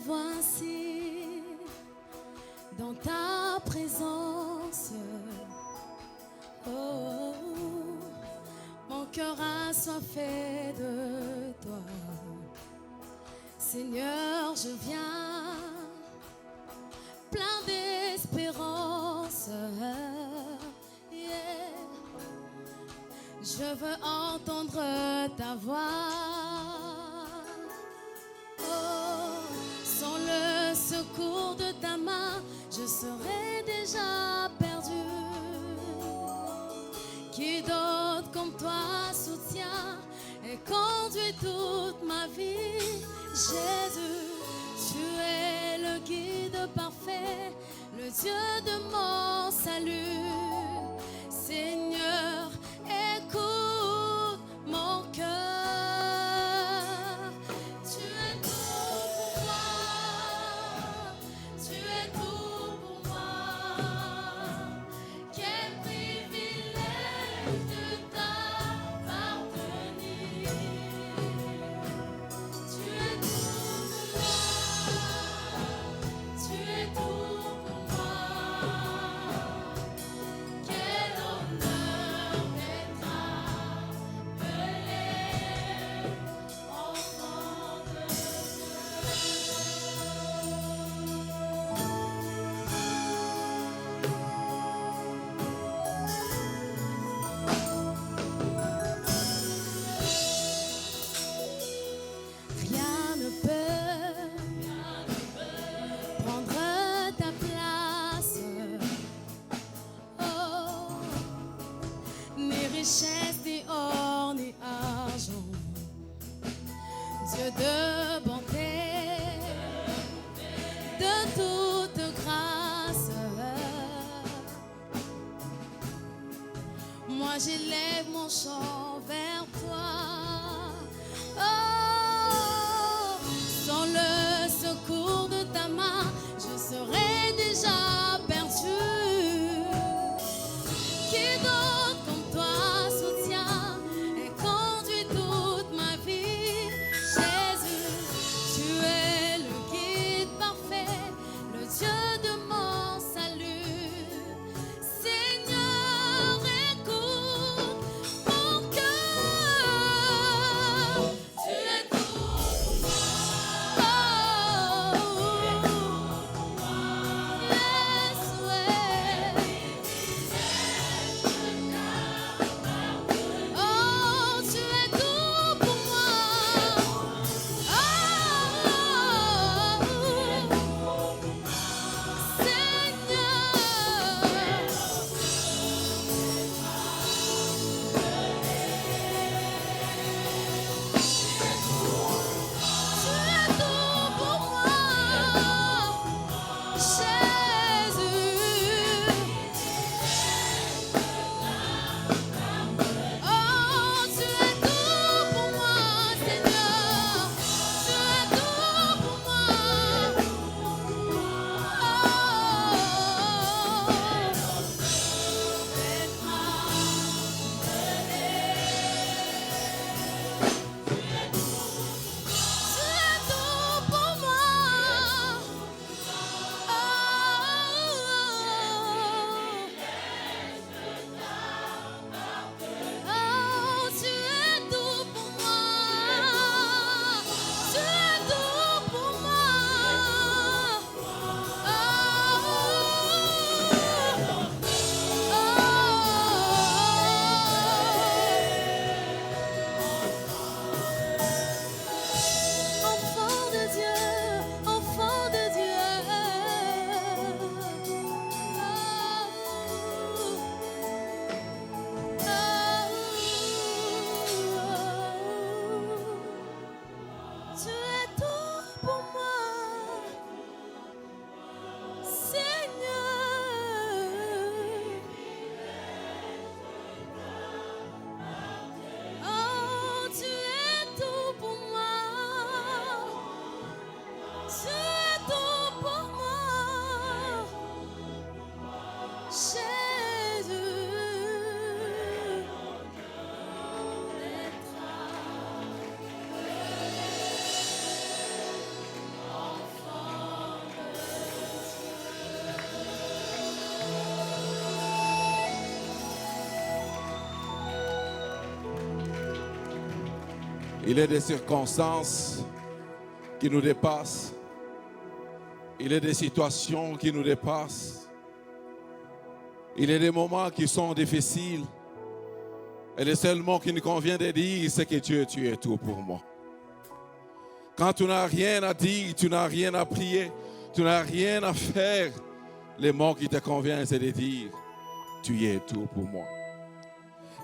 voici dans ta présence. Oh, mon cœur a soifé de toi. Seigneur, je viens plein d'espérance. Yeah. Je veux entendre ta voix. Oh, sans le secours de ta main, je serais déjà perdu. Qui d'autre comme toi soutient et conduit toute ma vie? Jésus, tu es le guide parfait, le Dieu de mon salut. Seigneur, écoute mon cœur. Tu es tout pour moi, tu es tout pour moi. Quel privilège de t'appartenir. Tu es tout pour moi, tu es tout pour moi. Quel honneur d'être appelé enfant de Rien ne peut prendre ta place. Oh, ni richesse, ni or, ni argent. Dieu de bonté, de toute grâce. Moi j'élève mon chant vers toi. Oh, sans le secours de ta main, je serais déjà perdu. Qui d'autre comme toi soutient et conduit toute ma vie? Jésus, tu es le guide parfait, le Dieu de mon salut. Seigneur, écoute mon cœur. Il est des circonstances qui nous dépassent. Il est des situations qui nous dépassent. Il est des moments qui sont difficiles. Et le seul mot qui nous convient de dire, c'est que Dieu, tu es tout pour moi. Quand tu n'as rien à dire, tu n'as rien à prier, tu n'as rien à faire, les mots qui te conviennent, c'est de dire, tu es tout pour moi.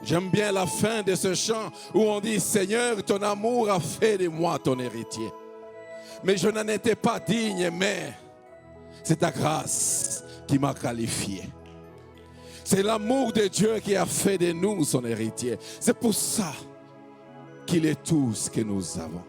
J'aime bien la fin de ce chant où on dit, Seigneur, ton amour a fait de moi ton héritier. Mais je n'en étais pas digne, mais c'est ta grâce qui m'a qualifié. C'est l'amour de Dieu qui a fait de nous son héritier. C'est pour ça qu'il est tout ce que nous avons.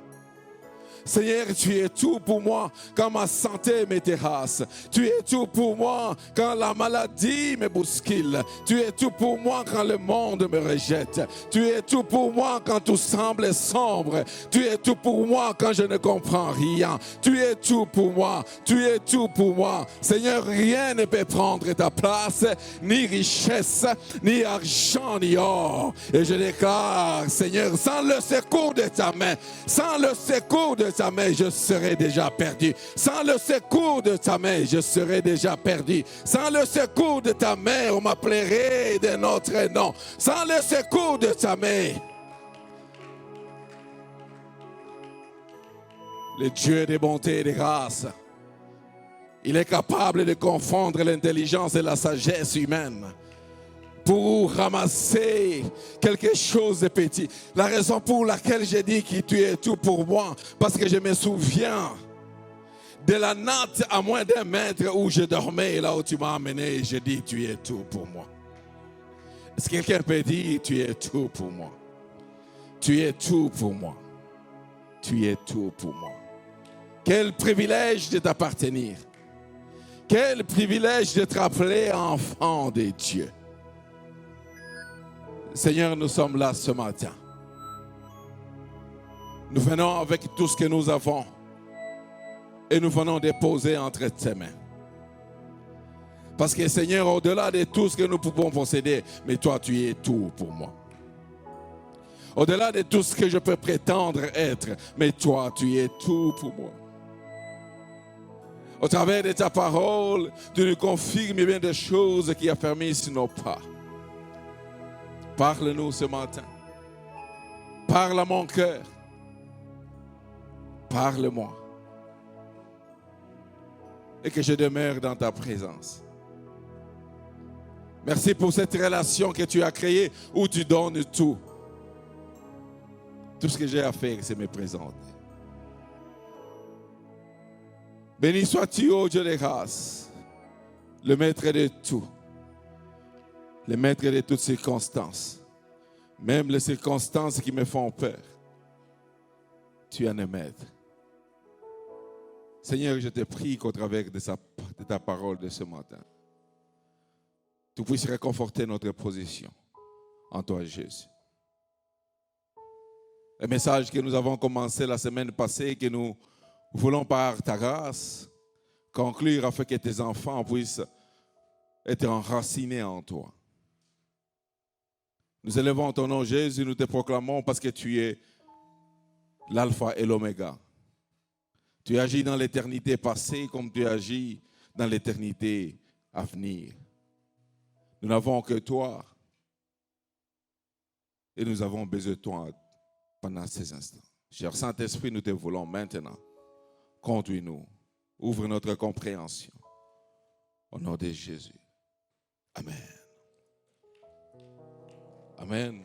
Seigneur, tu es tout pour moi quand ma santé me terrasse. Tu es tout pour moi quand la maladie me bouscule. Tu es tout pour moi quand le monde me rejette. Tu es tout pour moi quand tout semble sombre. Tu es tout pour moi quand je ne comprends rien. Tu es tout pour moi. Tu es tout pour moi. Seigneur, rien ne peut prendre ta place, ni richesse, ni argent, ni or. Et je déclare, Seigneur, sans le secours de ta main, sans le secours de ta main, je serais déjà perdu. Sans le secours de ta main, je serais déjà perdu. Sans le secours de ta main, on m'appellerait de notre nom. Sans le secours de ta main, le Dieu de bonté et de grâce, il est capable de confondre l'intelligence et la sagesse humaine pour ramasser quelque chose de petit. La raison pour laquelle j'ai dit que tu es tout pour moi, parce que je me souviens de la natte à moins d'un mètre où je dormais, là où tu m'as amené, et j'ai dit tu es tout pour moi. Est-ce que quelqu'un peut dire tu es tout pour moi? Tu es tout pour moi. Tu es tout pour moi. Quel privilège de t'appartenir. Quel privilège de te rappeler enfant de Dieu. Seigneur, nous sommes là ce matin. Nous venons avec tout ce que nous avons et nous venons déposer entre tes mains. Parce que Seigneur, au-delà de tout ce que nous pouvons posséder, mais toi tu es tout pour moi. Au-delà de tout ce que je peux prétendre être, mais toi tu es tout pour moi. Au travers de ta parole, tu nous confirmes bien des choses qui affermissent nos pas. Parle-nous ce matin. Parle à mon cœur. Parle-moi. Et que je demeure dans ta présence. Merci pour cette relation que tu as créée où tu donnes tout. Tout ce que j'ai à faire, c'est me présenter. Béni sois-tu, ô Dieu de grâce, le maître de tout. Le maître de toutes circonstances, même les circonstances qui me font peur, tu es un maître. Seigneur, je te prie qu'au travers de ta parole de ce matin, tu puisses réconforter notre position en toi, Jésus. Le message que nous avons commencé la semaine passée, que nous voulons par ta grâce conclure afin que tes enfants puissent être enracinés en toi. Nous élevons ton nom, Jésus, nous te proclamons parce que tu es l'alpha et l'oméga. Tu agis dans l'éternité passée comme tu agis dans l'éternité à venir. Nous n'avons que toi et nous avons besoin de toi pendant ces instants. Cher Saint-Esprit, nous te voulons maintenant. Conduis-nous, ouvre notre compréhension. Au nom de Jésus. Amen. Amen.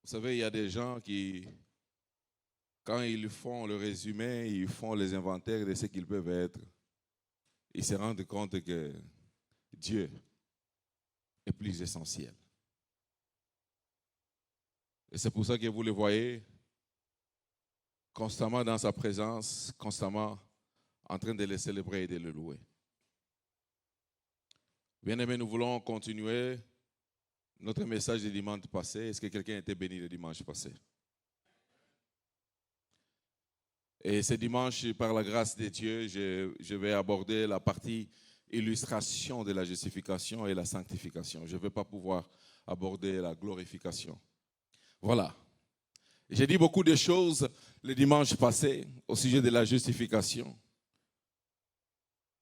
Vous savez, il y a des gens qui, quand ils font le résumé, ils font les inventaires de ce qu'ils peuvent être, ils se rendent compte que Dieu est plus essentiel. Et c'est pour ça que vous le voyez constamment dans sa présence, constamment en train de le célébrer et de le louer. Bien-aimés, nous voulons continuer notre message du dimanche passé. Est-ce que quelqu'un a été béni le dimanche passé? Et ce dimanche, par la grâce de Dieu, je vais aborder la partie illustration de la justification et la sanctification. Je ne vais pas pouvoir aborder la glorification. Voilà. J'ai dit beaucoup de choses le dimanche passé au sujet de la justification.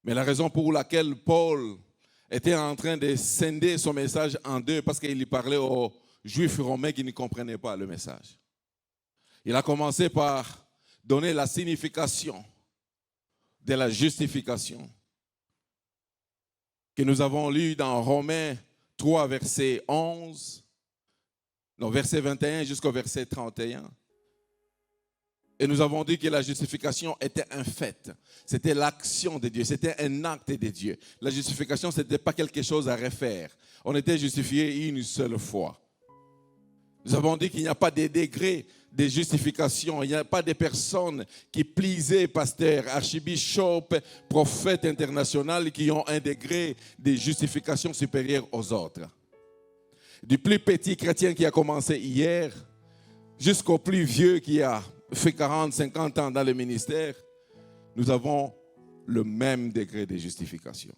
Mais la raison pour laquelle Paul était en train de scinder son message en deux, parce qu'il parlait aux Juifs romains qui ne comprenaient pas le message. Il a commencé par donner la signification de la justification que nous avons lu dans Romains 3, verset 11, verset 21 jusqu'au verset 31. Et nous avons dit que la justification était un fait. C'était l'action de Dieu, c'était un acte de Dieu. La justification, ce n'était pas quelque chose à refaire. On était justifié une seule fois. Nous avons dit qu'il n'y a pas de degré de justification. Il n'y a pas de personnes qui plisaient pasteur, archibishop, prophète international qui ont un degré de justification supérieur aux autres. Du plus petit chrétien qui a commencé hier jusqu'au plus vieux qui a fait 40, 50 ans dans le ministère, nous avons le même degré de justification.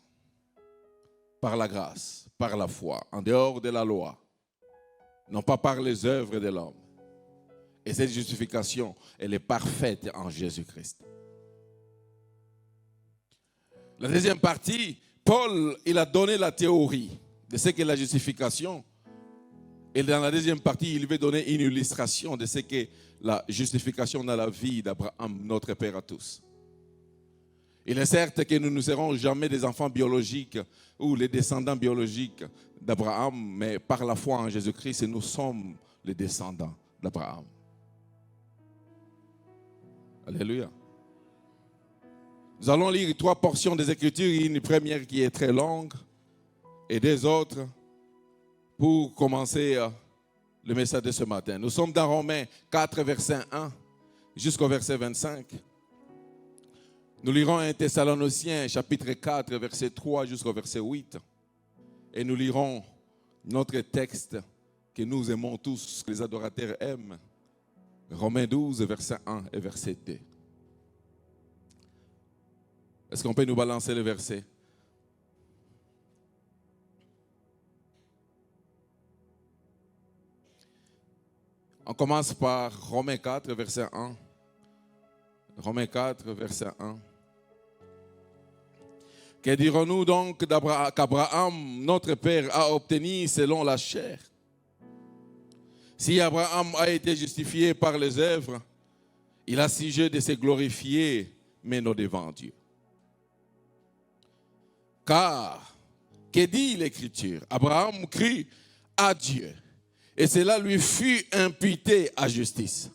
Par la grâce, par la foi, en dehors de la loi. Non pas par les œuvres de l'homme. Et cette justification, elle est parfaite en Jésus-Christ. La deuxième partie, Paul, il a donné la théorie de ce qu'est la justification. Et dans la deuxième partie, il veut donner une illustration de ce qu'est la justification dans la vie d'Abraham, notre Père à tous. Il est certes que nous ne serons jamais des enfants biologiques ou les descendants biologiques d'Abraham, mais par la foi en Jésus-Christ, nous sommes les descendants d'Abraham. Alléluia. Nous allons lire 3 portions des Écritures, une première qui est très longue et 2 autres pour commencer le message de ce matin. Nous sommes dans Romains 4, verset 1 jusqu'au verset 25. Nous lirons 1 Thessaloniciens, chapitre 4, verset 3 jusqu'au verset 8. Et nous lirons notre texte que nous aimons tous, que les adorateurs aiment. Romains 12, verset 1 et verset 2. Est-ce qu'on peut nous balancer le verset? On commence par Romains 4, verset 1. Romains 4, verset 1. Que dirons-nous donc qu'Abraham, notre père, a obtenu selon la chair? Si Abraham a été justifié par les œuvres, il a sujet de se glorifier, mais non devant Dieu. Car, que dit l'Écriture? Abraham crut à Dieu, et cela lui fut imputé à justice.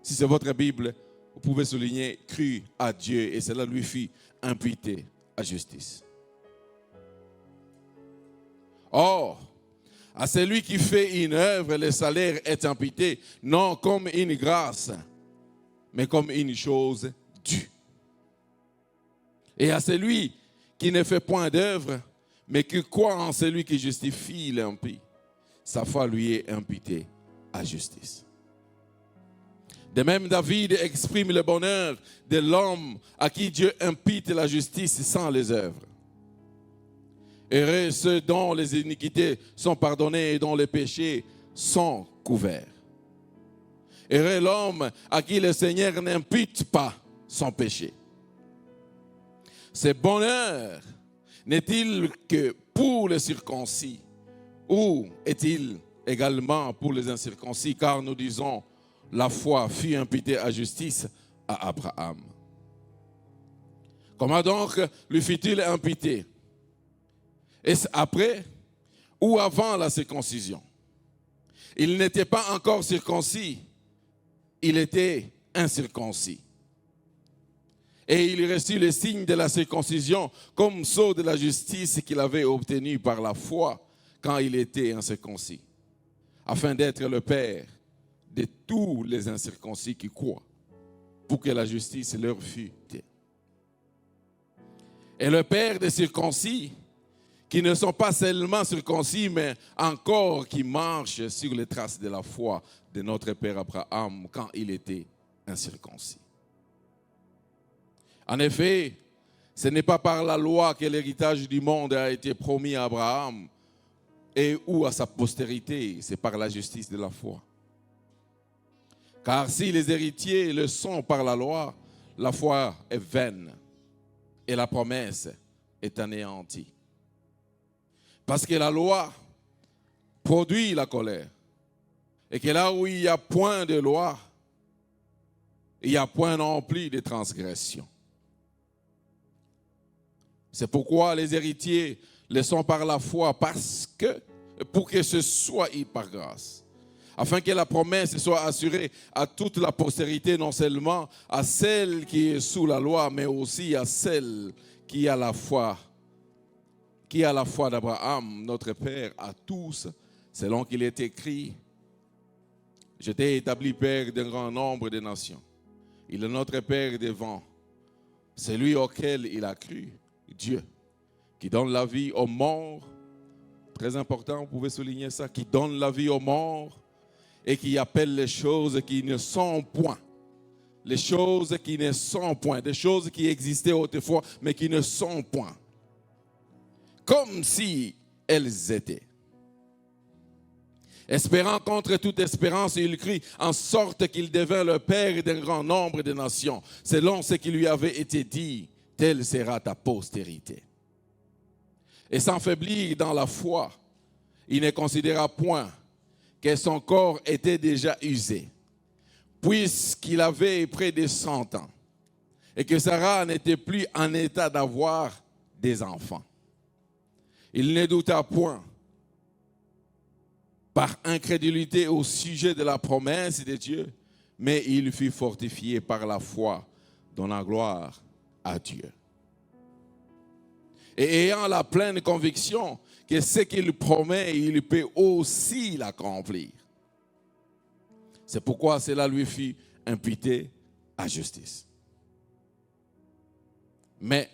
Si c'est votre Bible, vous pouvez souligner crut à Dieu, et cela lui fut imputé à justice. Or, à celui qui fait une œuvre, le salaire est imputé, non comme une grâce, mais comme une chose due. Et à celui qui ne fait point d'œuvre, mais qui croit en celui qui justifie l'impie, sa foi lui est imputée à justice. De même, David exprime le bonheur de l'homme à qui Dieu impute la justice sans les œuvres. Heureux ceux dont les iniquités sont pardonnées et dont les péchés sont couverts. Heureux l'homme à qui le Seigneur n'impute pas son péché. Ce bonheur n'est-il que pour les circoncis ou est-il également pour les incirconcis? Car nous disons, la foi fut imputée à justice à Abraham. Comment donc lui fut-il imputé? Est-ce après ou avant la circoncision? Il n'était pas encore circoncis, il était incirconcis. Et il reçut le signe de la circoncision comme sceau de la justice qu'il avait obtenu par la foi quand il était incirconcis, afin d'être le père de tous les incirconcis qui croient, pour que la justice leur fût due. Et le père des circoncis, qui ne sont pas seulement circoncis, mais encore qui marchent sur les traces de la foi de notre père Abraham quand il était incirconcis. En effet, Ce n'est pas par la loi que l'héritage du monde a été promis à Abraham et ou à sa postérité, c'est par la justice de la foi. Car si les héritiers le sont par la foi est vaine et la promesse est anéantie. Parce que la loi produit la colère. Et que là où il n'y a point de loi, il n'y a point non plus de transgression. C'est pourquoi les héritiers le sont par la foi, pour que ce soit par grâce. Afin que la promesse soit assurée à toute la postérité, non seulement à celle qui est sous la loi, mais aussi à celle qui a la foi d'Abraham, notre Père, à tous, selon qu'il est écrit, « Je t'ai établi Père d'un grand nombre de nations. » Il est notre Père devant, celui auquel il a cru, Dieu, qui donne la vie aux morts, très important, vous pouvez souligner ça, qui donne la vie aux morts et qui appelle les choses qui ne sont point. Les choses qui ne sont point, des choses qui existaient autrefois, mais qui ne sont point. Comme si elles étaient. Espérant contre toute espérance, il crie en sorte qu'il devint le père d'un grand nombre de nations. Selon ce qui lui avait été dit, telle sera ta postérité. Et sans faiblir dans la foi, il ne considéra point que son corps était déjà usé, puisqu'il avait près de 100 ans, et que Sarah n'était plus en état d'avoir des enfants. Il ne douta point, par incrédulité au sujet de la promesse de Dieu, mais il fut fortifié par la foi, donnant gloire à Dieu. Et ayant la pleine conviction que ce qu'il promet, il peut aussi l'accomplir. C'est pourquoi cela lui fut imputé à justice. Mais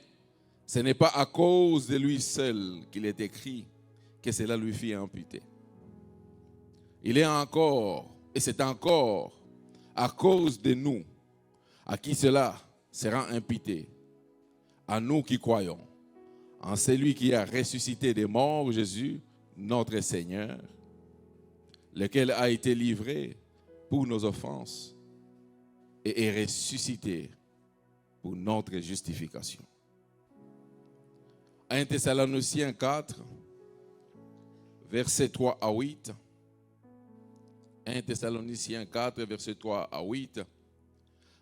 ce n'est pas à cause de lui seul qu'il est écrit que cela lui fut imputé. Il est encore, et c'est encore à cause de nous, à qui cela sera imputé, à nous qui croyons, en celui qui a ressuscité des morts, Jésus, notre Seigneur, lequel a été livré pour nos offenses et est ressuscité pour notre justification. 1 Thessaloniciens 4, versets 3 à 8. 1 Thessaloniciens 4, versets 3 à 8.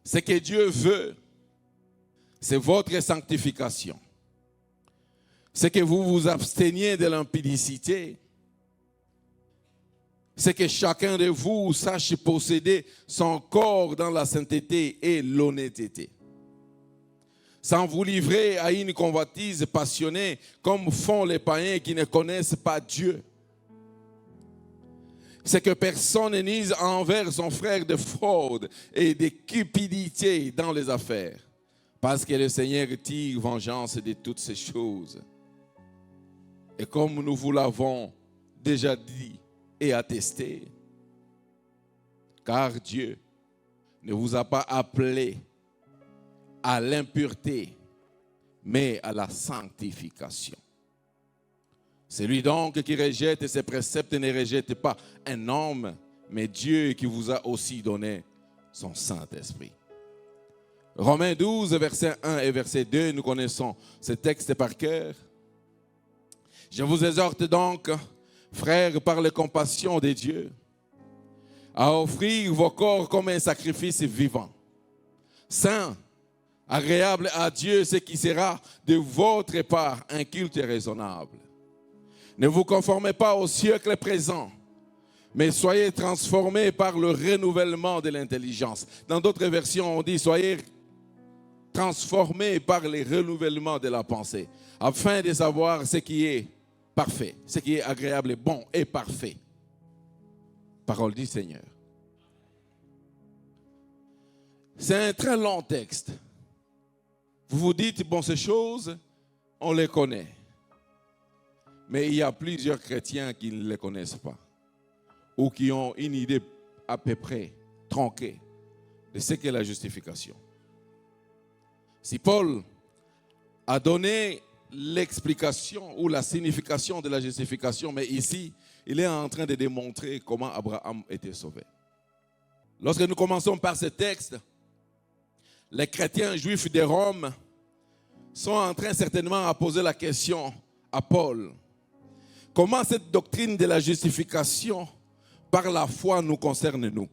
Ce que Dieu veut, c'est votre sanctification. C'est que vous vous absteniez de l'impudicité. C'est que chacun de vous sache posséder son corps dans la sainteté et l'honnêteté, sans vous livrer à une convoitise passionnée comme font les païens qui ne connaissent pas Dieu. C'est que personne n'use envers son frère de fraude et de cupidité dans les affaires, parce que le Seigneur tire vengeance de toutes ces choses. Et comme nous vous l'avons déjà dit et attesté, car Dieu ne vous a pas appelé à l'impureté, mais à la sanctification. Celui donc qui rejette ses préceptes ne rejette pas un homme, mais Dieu qui vous a aussi donné son Saint-Esprit. Romains 12, verset 1 et verset 2, nous connaissons ce texte par cœur. Je vous exhorte donc, frères, par la compassion de Dieu, à offrir vos corps comme un sacrifice vivant, saint, agréable à Dieu, ce qui sera de votre part un culte raisonnable. Ne vous conformez pas au siècle présent, mais soyez transformés par le renouvellement de l'intelligence. Dans d'autres versions, on dit soyez transformés par le renouvellement de la pensée, afin de savoir ce qui est parfait, ce qui est agréable et bon et parfait. Parole du Seigneur. C'est un très long texte. Vous vous dites, bon, ces choses, on les connaît. Mais il y a plusieurs chrétiens qui ne les connaissent pas, ou qui ont une idée à peu près tronquée de ce qu'est la justification. Si Paul a donné l'explication ou la signification de la justification, mais ici, il est en train de démontrer comment Abraham était sauvé. Lorsque nous commençons par ce texte, les chrétiens juifs de Rome sont en train certainement à poser la question à Paul. Comment cette doctrine de la justification par la foi nous concerne nous?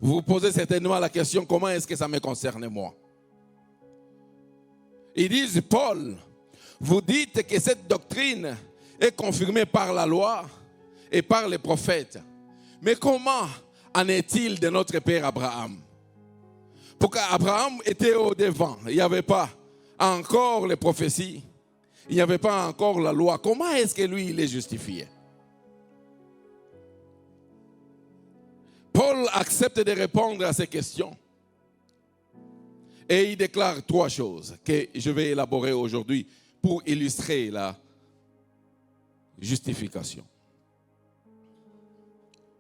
Vous vous posez certainement la question, comment est-ce que ça me concerne moi? Ils disent, Paul, vous dites que cette doctrine est confirmée par la loi et par les prophètes. Mais comment en est-il de notre père Abraham? Pour qu'Abraham était au devant, il n'y avait pas encore les prophéties, il n'y avait pas encore la loi. Comment est-ce que lui, il est justifié? Paul accepte de répondre à ces questions. Et il déclare 3 choses que je vais élaborer aujourd'hui pour illustrer la justification.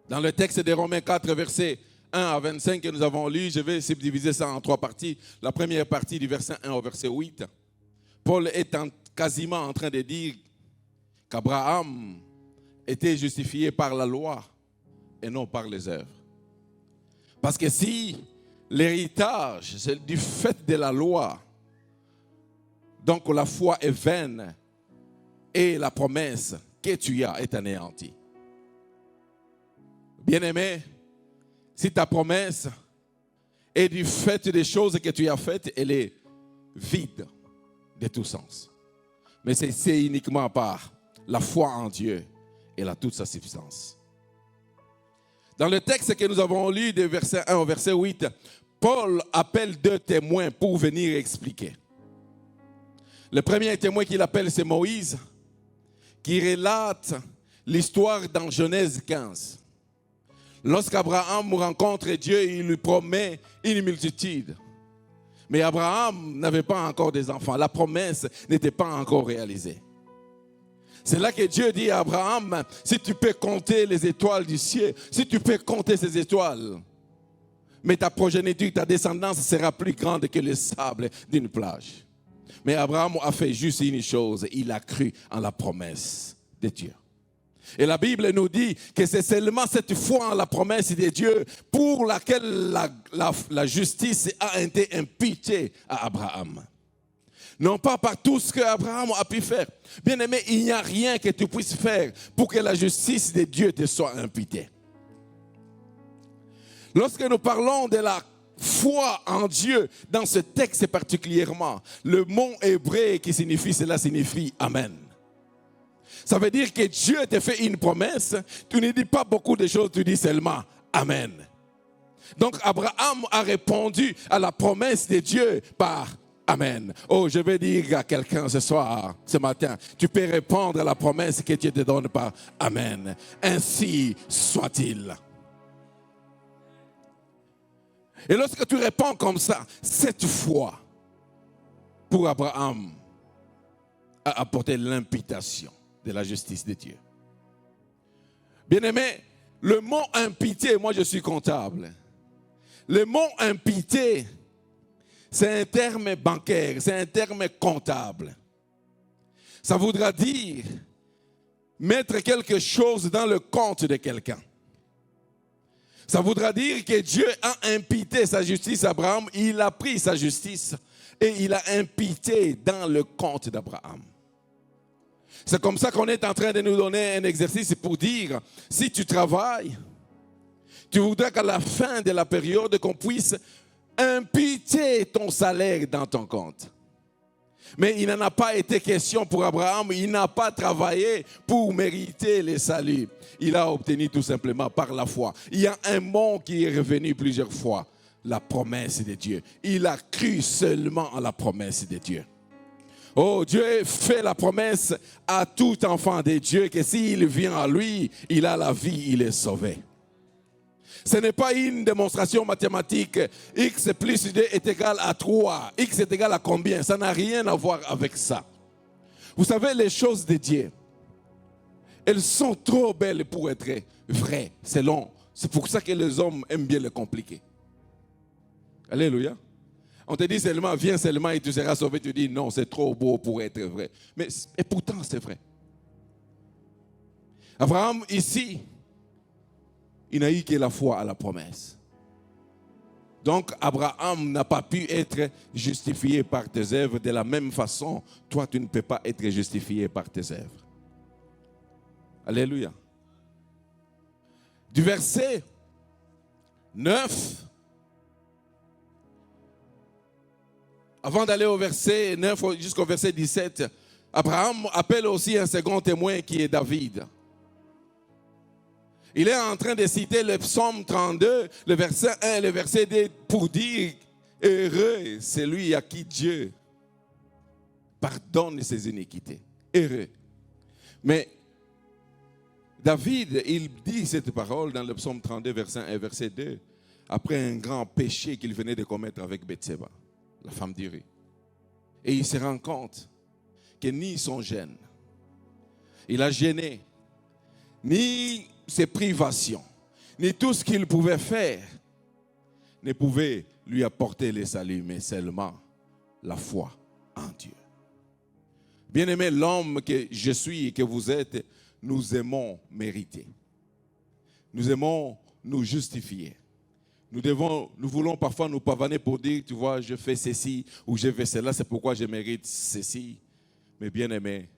Dans le texte de Romains 4, versets 1 à 25 que nous avons lu, je vais subdiviser ça en 3 parties. La première partie du verset 1 au verset 8. Paul est quasiment en train de dire qu'Abraham était justifié par la loi et non par les œuvres. Parce que si l'héritage, c'est du fait de la loi, donc la foi est vaine et la promesse que tu as est anéantie. Bien-aimé, si ta promesse est du fait des choses que tu as faites, elle est vide de tout sens. Mais c'est uniquement par la foi en Dieu et la toute sa substance. Dans le texte que nous avons lu de verset 1 au verset 8, Paul appelle 2 témoins pour venir expliquer. Le premier témoin qu'il appelle, c'est Moïse, qui relate l'histoire dans Genèse 15. Lorsqu'Abraham rencontre Dieu, il lui promet une multitude. Mais Abraham n'avait pas encore des enfants. La promesse n'était pas encore réalisée. C'est là que Dieu dit à Abraham, si tu peux compter les étoiles du ciel, si tu peux compter ces étoiles, mais ta progéniture, ta descendance sera plus grande que le sable d'une plage. Mais Abraham a fait juste une chose, il a cru en la promesse de Dieu. Et la Bible nous dit que c'est seulement cette foi en la promesse de Dieu pour laquelle la justice a été imputée à Abraham. Non pas par tout ce qu'Abraham a pu faire. Bien aimé, il n'y a rien que tu puisses faire pour que la justice de Dieu te soit imputée. Lorsque nous parlons de la foi en Dieu, dans ce texte particulièrement, le mot hébreu qui signifie cela signifie Amen. Ça veut dire que Dieu te fait une promesse, tu ne dis pas beaucoup de choses, tu dis seulement Amen. Donc Abraham a répondu à la promesse de Dieu par Amen. Oh, je vais dire à quelqu'un ce soir, ce matin, tu peux répondre à la promesse que Dieu te donne par Amen. Ainsi soit-il. Et lorsque tu réponds comme ça, cette foi pour Abraham a apporté l'imputation de la justice de Dieu. Bien-aimé, le mot impité, moi je suis comptable. Le mot impité, c'est un terme bancaire, c'est un terme comptable. Ça voudra dire mettre quelque chose dans le compte de quelqu'un. Ça voudra dire que Dieu a imputé sa justice à Abraham, il a pris sa justice et il a imputé dans le compte d'Abraham. C'est comme ça qu'on est en train de nous donner un exercice pour dire, si tu travailles, tu voudrais qu'à la fin de la période, qu'on puisse imputer ton salaire dans ton compte. Mais il n'en a pas été question pour Abraham, il n'a pas travaillé pour mériter le salut. Il a obtenu tout simplement par la foi. Il y a un mot qui est revenu plusieurs fois, la promesse de Dieu. Il a cru seulement à la promesse de Dieu. Oh, Dieu fait la promesse à tout enfant de Dieu que s'il vient à lui, il a la vie, il est sauvé. Ce n'est pas une démonstration mathématique. X plus 2 est égal à 3. X est égal à combien? Ça n'a rien à voir avec ça. Vous savez, les choses de Dieu, elles sont trop belles pour être vraies, selon. C'est pour ça que les hommes aiment bien les compliquer. Alléluia. On te dit seulement, viens seulement et tu seras sauvé. Tu dis, non, c'est trop beau pour être vrai. Et pourtant, c'est vrai. Abraham, ici, il n'a eu que la foi à la promesse. Donc, Abraham n'a pas pu être justifié par tes œuvres. De la même façon, toi, tu ne peux pas être justifié par tes œuvres. Alléluia. Du verset 9, avant d'aller au verset 9 jusqu'au verset 17, Abraham appelle aussi un second témoin qui est David. Il est en train de citer le psaume 32, le verset 1 et le verset 2 pour dire « Heureux, c'est lui à qui Dieu pardonne ses iniquités. » Heureux. Mais David, il dit cette parole dans le psaume 32, verset 1 et verset 2, après un grand péché qu'il venait de commettre avec Bathsheba, la femme d'Uri. Et il se rend compte que ni son gêne, il a gêné, ni ses privations, ni tout ce qu'il pouvait faire, ne pouvait lui apporter le salut, mais seulement la foi en Dieu. Bien-aimé, l'homme que je suis et que vous êtes, nous aimons mériter. Nous aimons nous justifier. Nous voulons parfois nous pavaner pour dire, tu vois, je fais ceci ou je fais cela, c'est pourquoi je mérite ceci. Mais bien-aimé,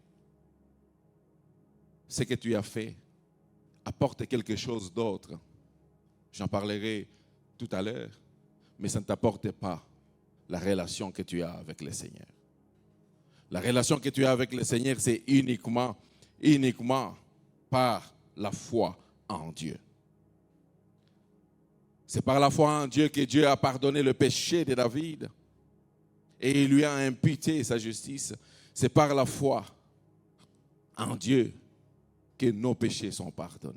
ce que tu as fait apporte quelque chose d'autre. J'en parlerai tout à l'heure, mais ça ne t'apporte pas la relation que tu as avec le Seigneur. La relation que tu as avec le Seigneur, c'est uniquement par la foi en Dieu. C'est par la foi en Dieu que Dieu a pardonné le péché de David et il lui a imputé sa justice. C'est par la foi en Dieu que nos péchés sont pardonnés.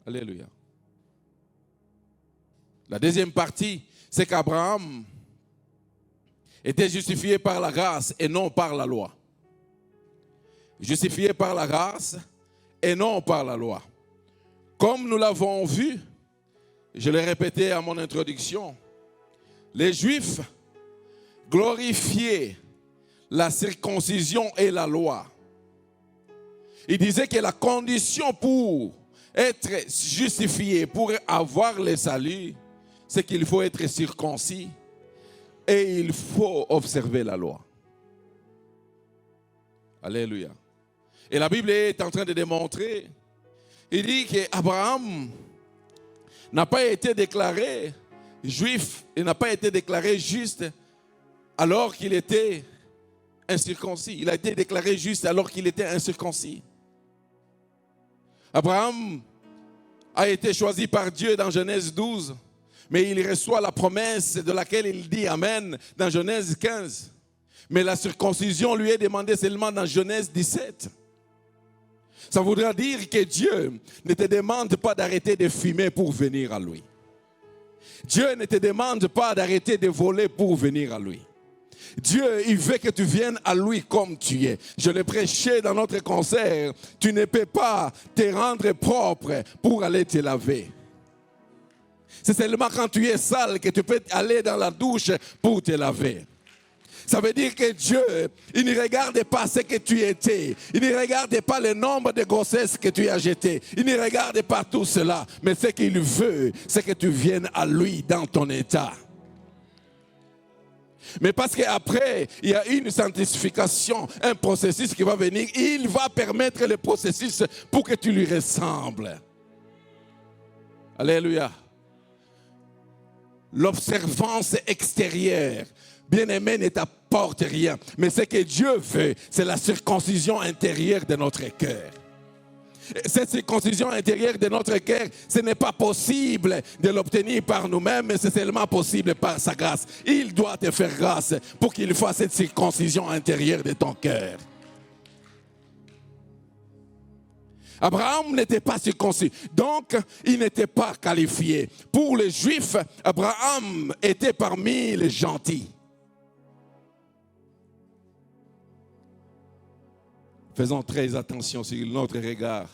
Alléluia. La deuxième partie, c'est qu'Abraham était justifié par la grâce et non par la loi. Justifié par la grâce et non par la loi. Comme nous l'avons vu, je l'ai répété à mon introduction, les Juifs glorifiaient la circoncision et la loi. Ils disaient que la condition pour être justifié, pour avoir le salut, c'est qu'il faut être circoncis et il faut observer la loi. Alléluia. Et la Bible est en train de démontrer, il dit qu'Abraham n'a pas été déclaré juif, il n'a pas été déclaré juste alors qu'il était incirconcis. Il a été déclaré juste alors qu'il était incirconcis. Abraham a été choisi par Dieu dans Genèse 12, mais il reçoit la promesse de laquelle il dit Amen dans Genèse 15. Mais la circoncision lui est demandée seulement dans Genèse 17. Ça voudra dire que Dieu ne te demande pas d'arrêter de fumer pour venir à lui. Dieu ne te demande pas d'arrêter de voler pour venir à lui. Dieu, il veut que tu viennes à lui comme tu es. Je l'ai prêché dans notre concert. Tu ne peux pas te rendre propre pour aller te laver. C'est seulement quand tu es sale que tu peux aller dans la douche pour te laver. Ça veut dire que Dieu, il ne regarde pas ce que tu étais. Il ne regarde pas le nombre de grossesses que tu as jetées. Il ne regarde pas tout cela. Mais ce qu'il veut, c'est que tu viennes à lui dans ton état. Mais parce qu'après, il y a une sanctification, un processus qui va venir. Il va permettre le processus pour que tu lui ressembles. Alléluia. L'observance extérieure, bien-aimé, ne t'apporte rien. Mais ce que Dieu veut, c'est la circoncision intérieure de notre cœur. Cette circoncision intérieure de notre cœur, ce n'est pas possible de l'obtenir par nous-mêmes, mais c'est seulement possible par sa grâce. Il doit te faire grâce pour qu'il fasse cette circoncision intérieure de ton cœur. Abraham n'était pas circoncis, donc il n'était pas qualifié. Pour les Juifs, Abraham était parmi les gentils. Faisons très attention sur notre regard.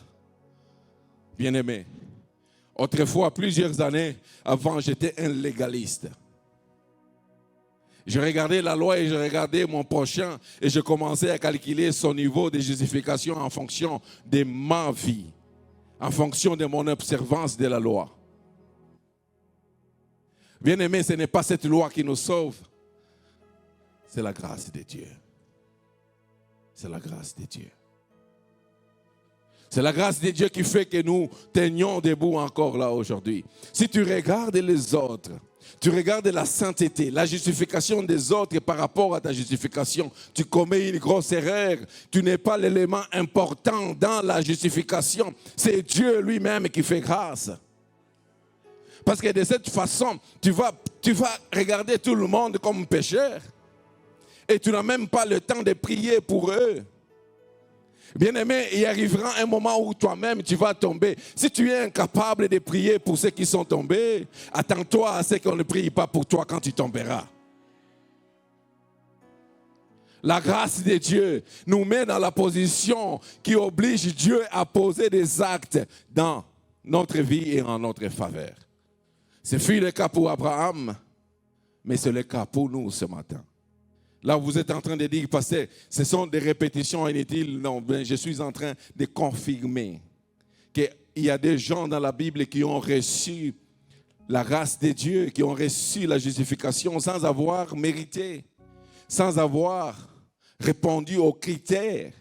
Bien-aimé, autrefois, plusieurs années avant, j'étais un légaliste. Je regardais la loi et je regardais mon prochain et je commençais à calculer son niveau de justification en fonction de ma vie, en fonction de mon observance de la loi. Bien-aimés, ce n'est pas cette loi qui nous sauve, c'est la grâce de Dieu. C'est la grâce de Dieu. C'est la grâce de Dieu qui fait que nous tenions debout encore là aujourd'hui. Si tu regardes les autres, tu regardes la sainteté, la justification des autres par rapport à ta justification, tu commets une grosse erreur. Tu n'es pas l'élément important dans la justification. C'est Dieu lui-même qui fait grâce. Parce que de cette façon, tu vas regarder tout le monde comme pécheur. Et tu n'as même pas le temps de prier pour eux. Bien-aimé, il arrivera un moment où toi-même tu vas tomber. Si tu es incapable de prier pour ceux qui sont tombés, attends-toi à ce qu'on ne prie pas pour toi quand tu tomberas. La grâce de Dieu nous met dans la position qui oblige Dieu à poser des actes dans notre vie et en notre faveur. Ce fut le cas pour Abraham, mais c'est le cas pour nous ce matin. Là, vous êtes en train de dire, pasteur, ce sont des répétitions inutiles. Non, je suis en train de confirmer qu'il y a des gens dans la Bible qui ont reçu la grâce de Dieu, qui ont reçu la justification sans avoir mérité, sans avoir répondu aux critères.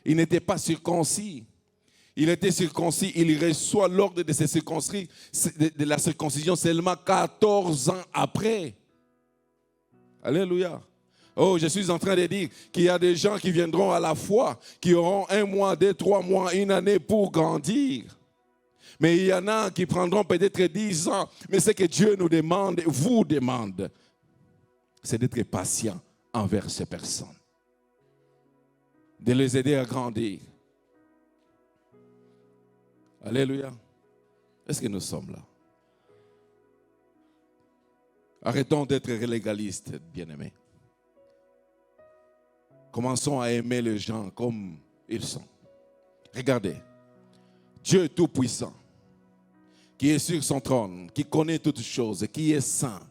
Ils n'étaient pas circoncis. Il était circoncis, il reçoit l'ordre de la circoncision seulement 14 ans après. Alléluia. Oh, je suis en train de dire qu'il y a des gens qui viendront à la foi, qui auront 1 mois, 2, 3 mois, 1 année pour grandir. Mais il y en a qui prendront peut-être 10 ans. Mais ce que Dieu nous demande, vous demande, c'est d'être patient envers ces personnes. De les aider à grandir. Alléluia. Est-ce que nous sommes là? Arrêtons d'être légalistes, bien-aimés. Commençons à aimer les gens comme ils sont. Regardez, Dieu Tout-Puissant, qui est sur son trône, qui connaît toutes choses, qui est saint,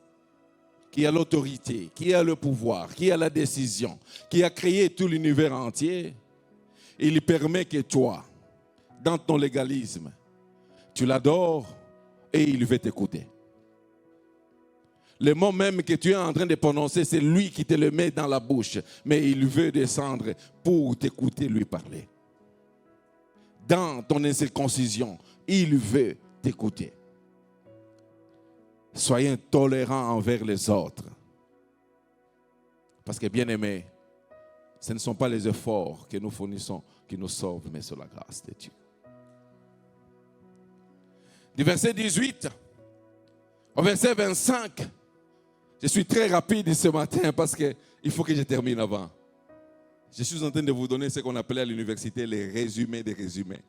qui a l'autorité, qui a le pouvoir, qui a la décision, qui a créé tout l'univers entier, il permet que toi, dans ton légalisme, tu l'adores et il veut t'écouter. Le mot même que tu es en train de prononcer, c'est lui qui te le met dans la bouche. Mais il veut descendre pour t'écouter lui parler. Dans ton incirconcision, il veut t'écouter. Soyez tolérants envers les autres. Parce que bien aimés, ce ne sont pas les efforts que nous fournissons qui nous sauvent, mais c'est la grâce de Dieu. Du verset 18 au verset 25, je suis très rapide ce matin parce qu'il faut que je termine avant. Je suis en train de vous donner ce qu'on appelait à l'université les résumés des résumés.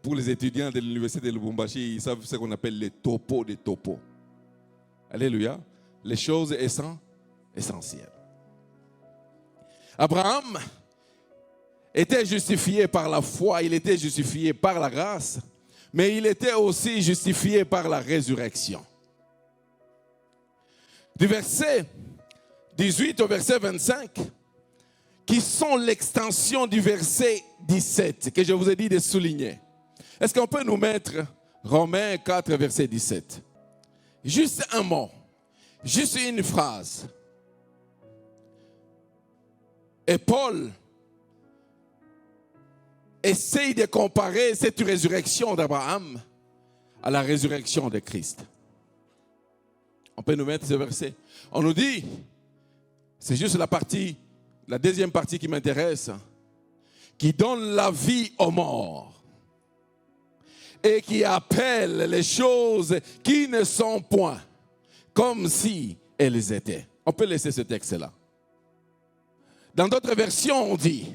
Pour les étudiants de l'université de Lubumbashi, ils savent ce qu'on appelle les topos des topos. Alléluia. Les choses essentielles. Abraham était justifié par la foi, il était justifié par la grâce, mais il était aussi justifié par la résurrection. Du verset 18 au verset 25, qui sont l'extension du verset 17, que je vous ai dit de souligner. Est-ce qu'on peut nous mettre Romains 4, verset 17? Juste un mot, juste une phrase. Et Paul essaye de comparer cette résurrection d'Abraham à la résurrection de Christ. On peut nous mettre ce verset. On nous dit, c'est juste la deuxième partie qui m'intéresse, qui donne la vie aux morts et qui appelle les choses qui ne sont point comme si elles étaient. On peut laisser ce texte-là. Dans d'autres versions, on dit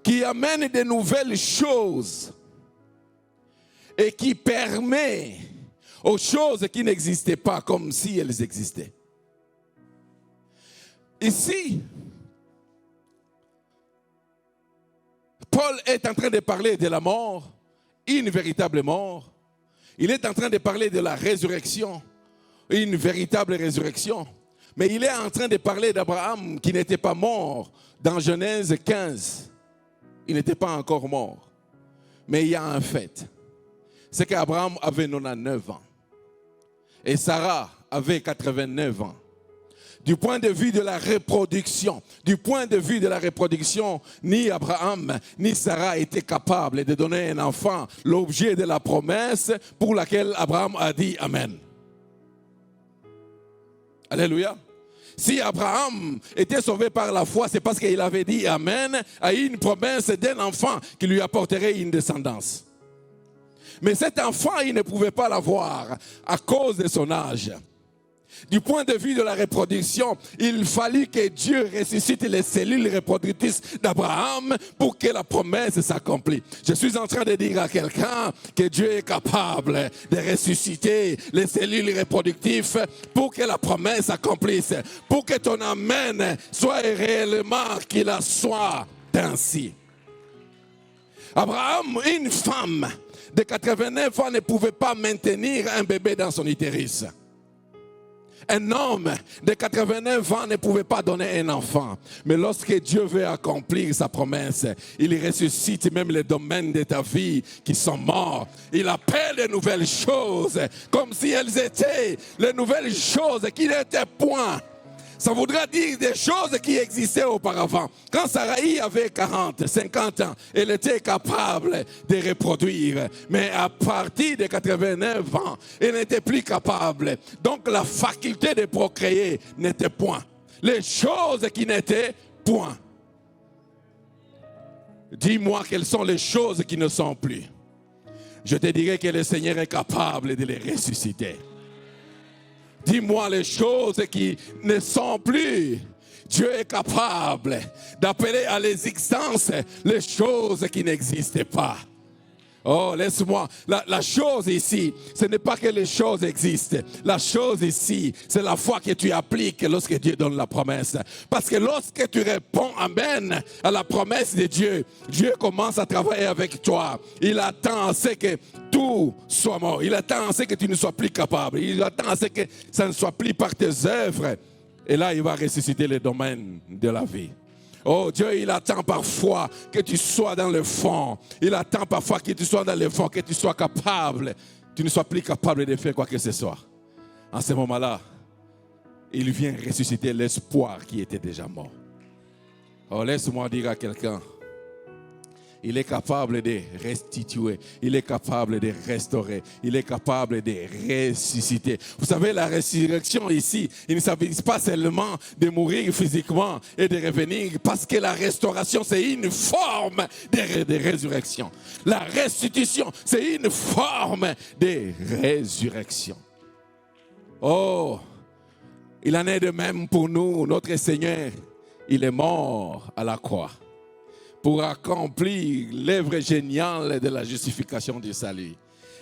qui amène de nouvelles choses et qui permet aux choses qui n'existaient pas comme si elles existaient. Ici, Paul est en train de parler de la mort, une véritable mort. Il est en train de parler de la résurrection une véritable résurrection. Mais il est en train de parler d'Abraham qui n'était pas mort dans Genèse 15. Il n'était pas encore mort. Mais il y a un fait. C'est qu'Abraham avait 99 ans. Et Sarah avait 89 ans. Du point de vue de la reproduction, ni Abraham ni Sarah étaient capables de donner un enfant, l'objet de la promesse pour laquelle Abraham a dit Amen. Alléluia. Si Abraham était sauvé par la foi, c'est parce qu'il avait dit Amen à une promesse d'un enfant qui lui apporterait une descendance. Mais cet enfant, il ne pouvait pas l'avoir à cause de son âge. Du point de vue de la reproduction, il fallut que Dieu ressuscite les cellules reproductrices d'Abraham pour que la promesse s'accomplisse. Je suis en train de dire à quelqu'un que Dieu est capable de ressusciter les cellules reproductives pour que la promesse s'accomplisse, pour que ton amen soit réellement qu'il en soit ainsi. Abraham, une femme de 89 ans ne pouvait pas maintenir un bébé dans son utérus. Un homme de 89 ans ne pouvait pas donner un enfant. Mais lorsque Dieu veut accomplir sa promesse, il ressuscite même les domaines de ta vie qui sont morts. Il appelle les nouvelles choses comme si elles étaient les nouvelles choses qui n'étaient point. Ça voudrait dire des choses qui existaient auparavant. Quand Sarai avait 40, 50 ans, elle était capable de reproduire. Mais à partir de 89 ans, elle n'était plus capable. Donc la faculté de procréer n'était point. Les choses qui n'étaient point. Dis-moi quelles sont les choses qui ne sont plus. Je te dirai que le Seigneur est capable de les ressusciter. Dis-moi les choses qui ne sont plus. Dieu est capable d'appeler à l'existence les choses qui n'existent pas. Oh, laisse-moi. La chose ici, ce n'est pas que les choses existent. La chose ici, c'est la foi que tu appliques lorsque Dieu donne la promesse. Parce que lorsque tu réponds Amen à la promesse de Dieu, Dieu commence à travailler avec toi. Il attend à ce que tout soit mort. Il attend à ce que tu ne sois plus capable. Il attend à ce que ça ne soit plus par tes œuvres. Et là, il va ressusciter les domaines de la vie. Oh Dieu, il attend parfois que tu sois dans le fond. Il attend parfois que tu sois dans le fond, que tu sois capable. Tu ne sois plus capable de faire quoi que ce soit. En ce moment-là, il vient ressusciter l'espoir qui était déjà mort. Oh, laisse-moi dire à quelqu'un, il est capable de restituer, il est capable de restaurer, il est capable de ressusciter. Vous savez, la résurrection ici, il ne s'agit pas seulement de mourir physiquement et de revenir, parce que la restauration, c'est une forme de résurrection. La restitution, c'est une forme de résurrection. Oh, il en est de même pour nous, notre Seigneur, il est mort à la croix pour accomplir l'œuvre géniale de la justification du salut.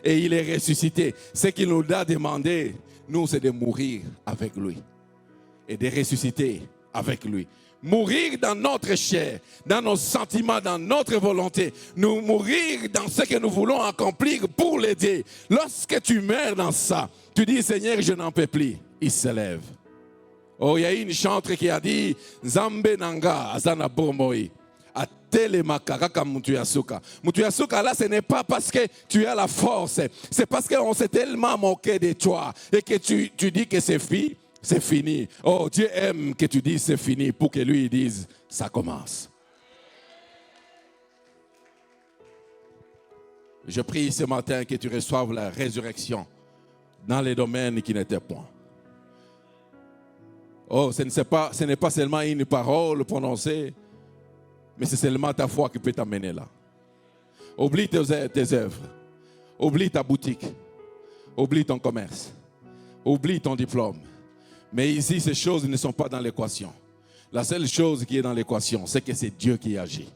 Et il est ressuscité. Ce qu'il nous a demandé, nous, c'est de mourir avec lui. Et de ressusciter avec lui. Mourir dans notre chair, dans nos sentiments, dans notre volonté. Nous mourir dans ce que nous voulons accomplir pour l'aider. Lorsque tu meurs dans ça, tu dis, Seigneur, je n'en peux plus. Il se lève. Oh, il y a une chantre qui a dit, Zambe Nanga, Azana Bomoi. Mutuyasuka, là, ce n'est pas parce que tu as la force, c'est parce qu'on s'est tellement moqué de toi et que tu dis que c'est fini. Oh, Dieu aime que tu dises c'est fini pour que lui dise ça commence. Je prie ce matin que tu reçoives la résurrection dans les domaines qui n'étaient point. Oh, ce n'est pas seulement une parole prononcée, mais c'est seulement ta foi qui peut t'amener là. Oublie tes œuvres. Oublie ta boutique. Oublie ton commerce. Oublie ton diplôme. Mais ici, ces choses ne sont pas dans l'équation. La seule chose qui est dans l'équation, c'est que c'est Dieu qui agit.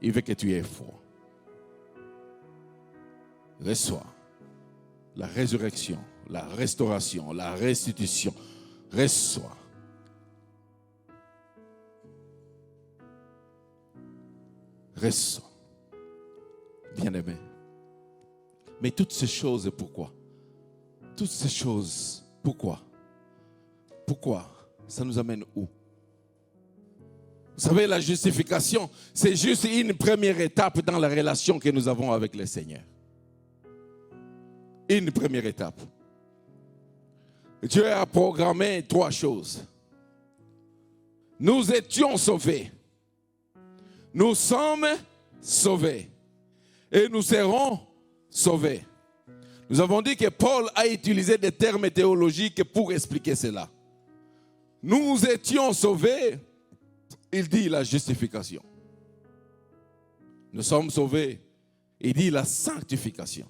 Il veut que tu aies foi. Reçois la résurrection, la restauration, la restitution. Reçois. Reçois. Bien-aimé. Mais toutes ces choses, pourquoi? Toutes ces choses, pourquoi? Pourquoi? Ça nous amène où? Vous savez, la justification, c'est juste une première étape dans la relation que nous avons avec le Seigneur. Une première étape. Dieu a programmé 3 choses. Nous étions sauvés. Nous sommes sauvés. Et nous serons sauvés. Nous avons dit que Paul a utilisé des termes théologiques pour expliquer cela. Nous étions sauvés, il dit la justification. Nous sommes sauvés, il dit la sanctification.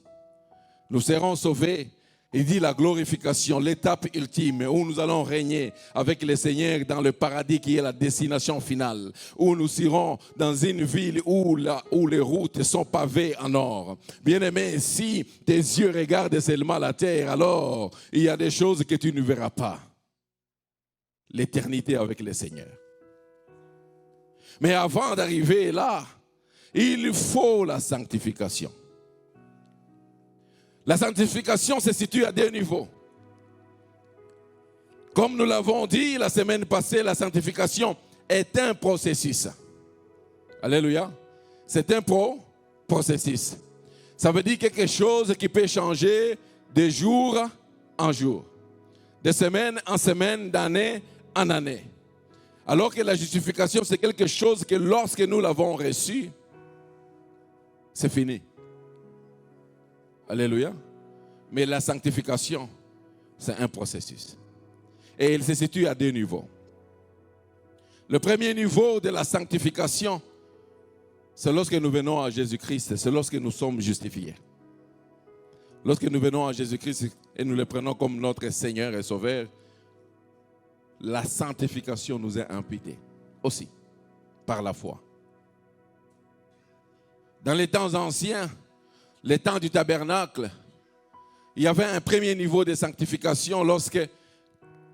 Nous serons sauvés, il dit la glorification, l'étape ultime où nous allons régner avec le Seigneur dans le paradis qui est la destination finale. Où nous irons dans une ville où les routes sont pavées en or. Bien-aimé, si tes yeux regardent seulement la terre, alors il y a des choses que tu ne verras pas. L'éternité avec le Seigneur. Mais avant d'arriver là, il faut la sanctification. La sanctification se situe à 2 niveaux. Comme nous l'avons dit la semaine passée, la sanctification est un processus. Alléluia. C'est un processus. Ça veut dire quelque chose qui peut changer de jour en jour, de semaine en semaine, d'année en année. Alors que la justification, c'est quelque chose que lorsque nous l'avons reçu, c'est fini. Alléluia. Mais la sanctification, c'est un processus. Et il se situe à 2 niveaux. Le premier niveau de la sanctification, c'est lorsque nous venons à Jésus-Christ, c'est lorsque nous sommes justifiés. Lorsque nous venons à Jésus-Christ et nous le prenons comme notre Seigneur et Sauveur, la sanctification nous est imputée aussi par la foi. Dans les temps anciens, les temps du tabernacle, il y avait un premier niveau de sanctification lorsque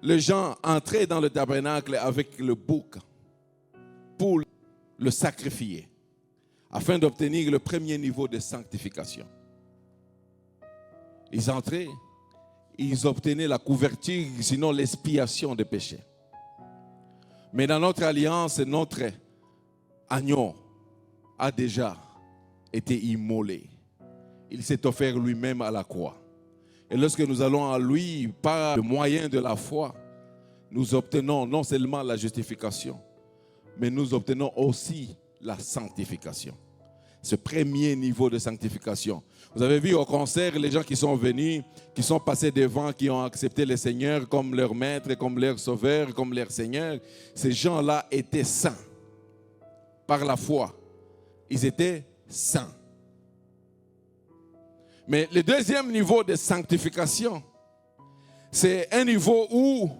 les gens entraient dans le tabernacle avec le bouc pour le sacrifier, afin d'obtenir le premier niveau de sanctification. Ils entraient, ils obtenaient la couverture, sinon l'expiation des péchés. Mais dans notre alliance, notre agneau a déjà été immolé. Il s'est offert lui-même à la croix. Et lorsque nous allons à lui, par le moyen de la foi, nous obtenons non seulement la justification, mais nous obtenons aussi la sanctification. Ce premier niveau de sanctification. Vous avez vu au concert, les gens qui sont venus, qui sont passés devant, qui ont accepté le Seigneur comme leur maître, comme leur sauveur, comme leur Seigneur. Ces gens-là étaient saints par la foi. Ils étaient saints. Mais le deuxième niveau de sanctification, c'est un niveau où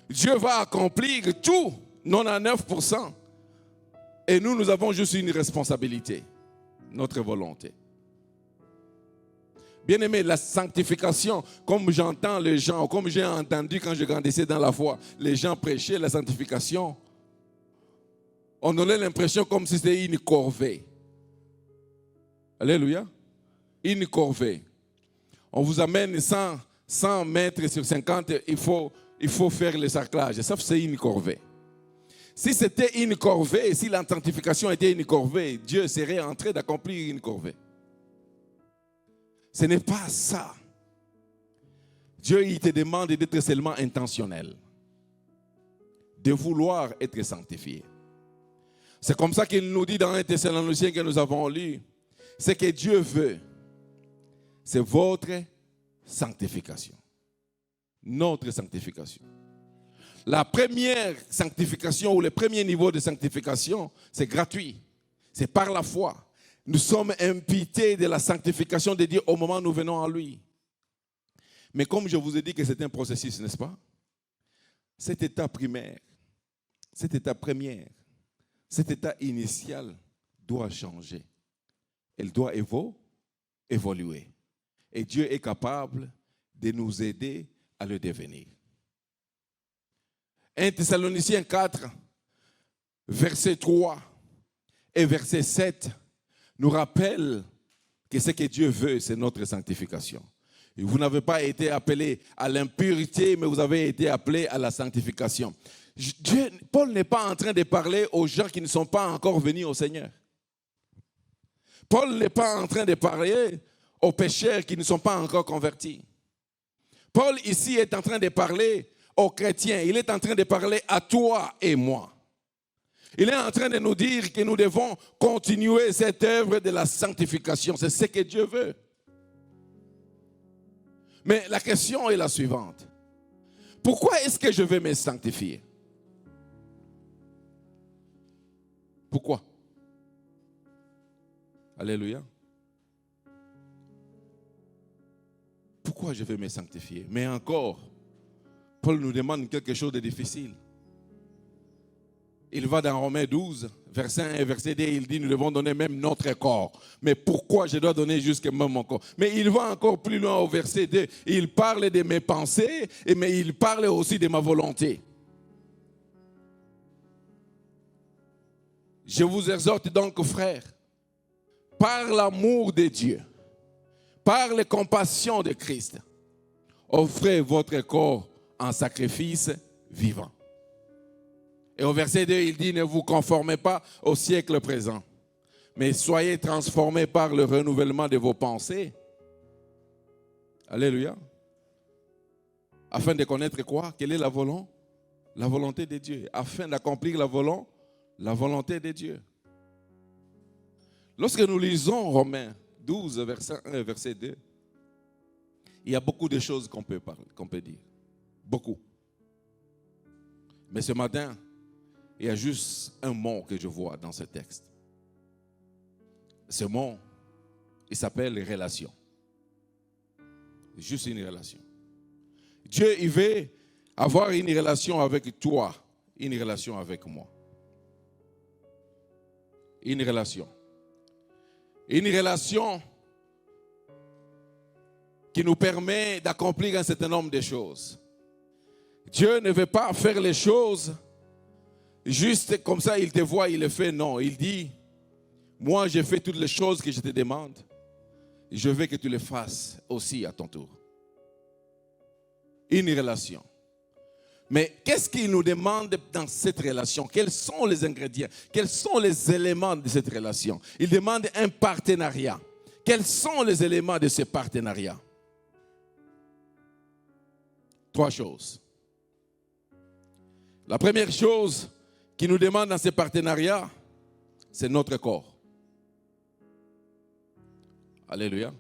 Dieu va accomplir tout, 99%. Et nous avons juste une responsabilité, notre volonté. Bien-aimé, la sanctification, comme j'entends les gens, comme j'ai entendu quand je grandissais dans la foi, les gens prêchaient la sanctification, on donnait l'impression comme si c'était une corvée. Alléluia. Une corvée. On vous amène 100 mètres sur 50, il faut faire le cerclage. Ça, c'est une corvée. Si c'était une corvée, si la sanctification était une corvée, Dieu serait en train d'accomplir une corvée. Ce n'est pas ça. Dieu, il te demande d'être seulement intentionnel, de vouloir être sanctifié. C'est comme ça qu'il nous dit dans 1 Thessaloniciens que nous avons lu, c'est que Dieu veut, c'est votre sanctification, notre sanctification. La première sanctification ou le premier niveau de sanctification, c'est gratuit, c'est par la foi. Nous sommes imputés de la sanctification de Dieu au moment où nous venons à lui. Mais comme je vous ai dit que c'est un processus, n'est-ce pas? Cet état primaire, cet état première, cet état initial doit changer. Elle doit évoluer. Et Dieu est capable de nous aider à le devenir. 1 Thessaloniciens 4, verset 3 et verset 7 nous rappelle que ce que Dieu veut, c'est notre sanctification. Vous n'avez pas été appelé à l'impureté, mais vous avez été appelé à la sanctification. Paul n'est pas en train de parler aux gens qui ne sont pas encore venus au Seigneur. Paul n'est pas en train de parler aux pécheurs qui ne sont pas encore convertis. Paul ici est en train de parler aux chrétiens. Il est en train de parler à toi et moi. Il est en train de nous dire que nous devons continuer cette œuvre de la sanctification. C'est ce que Dieu veut. Mais la question est la suivante. Pourquoi est-ce que je vais me sanctifier? Pourquoi? Alléluia. Pourquoi je vais me sanctifier? Mais encore, Paul nous demande quelque chose de difficile. Il va dans Romains 12, verset 1 et verset 2, il dit, nous devons donner même notre corps. Mais pourquoi je dois donner jusqu'à même mon corps? Mais il va encore plus loin au verset 2. Il parle de mes pensées, mais il parle aussi de ma volonté. Je vous exhorte donc, frères, par l'amour de Dieu, par les compassions de Christ, offrez votre corps en sacrifice vivant. Et au verset 2, il dit, ne vous conformez pas au siècle présent, mais soyez transformés par le renouvellement de vos pensées. Alléluia. Afin de connaître quoi? Quelle est la volonté? La volonté de Dieu. Afin d'accomplir la volonté de Dieu. Lorsque nous lisons Romains 12, verset 1 et verset 2, il y a beaucoup de choses qu'on peut dire. Beaucoup. Mais ce matin, il y a juste un mot que je vois dans ce texte. Ce mot, il s'appelle relation. Juste une relation. Dieu, il veut avoir une relation avec toi, une relation avec moi. Une relation. Une relation qui nous permet d'accomplir un certain nombre de choses. Dieu ne veut pas faire les choses juste comme ça, il te voit, il le fait. Non, il dit, moi j'ai fait toutes les choses que je te demande. Je veux que tu les fasses aussi à ton tour. Une relation. Mais qu'est-ce qu'il nous demande dans cette relation? Quels sont les ingrédients? Quels sont les éléments de cette relation? Il demande un partenariat. Quels sont les éléments de ce partenariat? 3 choses. La première chose qu'il nous demande dans ce partenariat, c'est notre corps. Alléluia.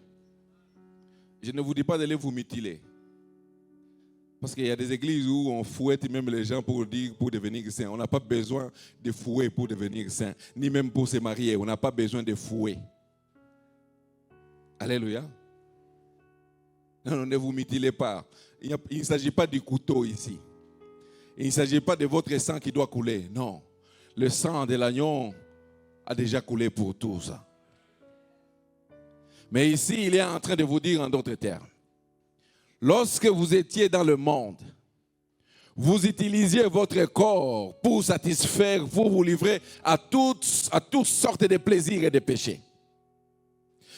Je ne vous dis pas d'aller vous mutiler. Parce qu'il y a des églises où on fouette même les gens pour devenir saints. On n'a pas besoin de fouet pour devenir saint. Ni même pour se marier. On n'a pas besoin de fouet. Alléluia. Non, ne vous mutilez pas. Il ne s'agit pas du couteau ici. Il ne s'agit pas de votre sang qui doit couler. Non. Le sang de l'agneau a déjà coulé pour tous. Mais ici, il est en train de vous dire en d'autres termes. Lorsque vous étiez dans le monde, vous utilisiez votre corps pour satisfaire, pour vous livrer à toutes sortes de plaisirs et de péchés.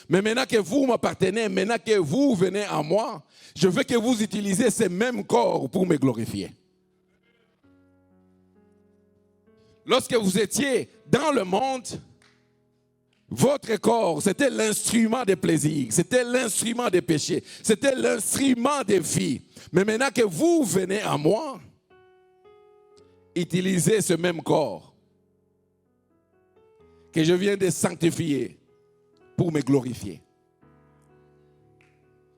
Mais maintenant que vous m'appartenez, maintenant que vous venez à moi, je veux que vous utilisiez ce même corps pour me glorifier. Lorsque vous étiez dans le monde, votre corps, c'était l'instrument de plaisir, c'était l'instrument de péché, c'était l'instrument de vie. Mais maintenant que vous venez à moi, utilisez ce même corps que je viens de sanctifier pour me glorifier.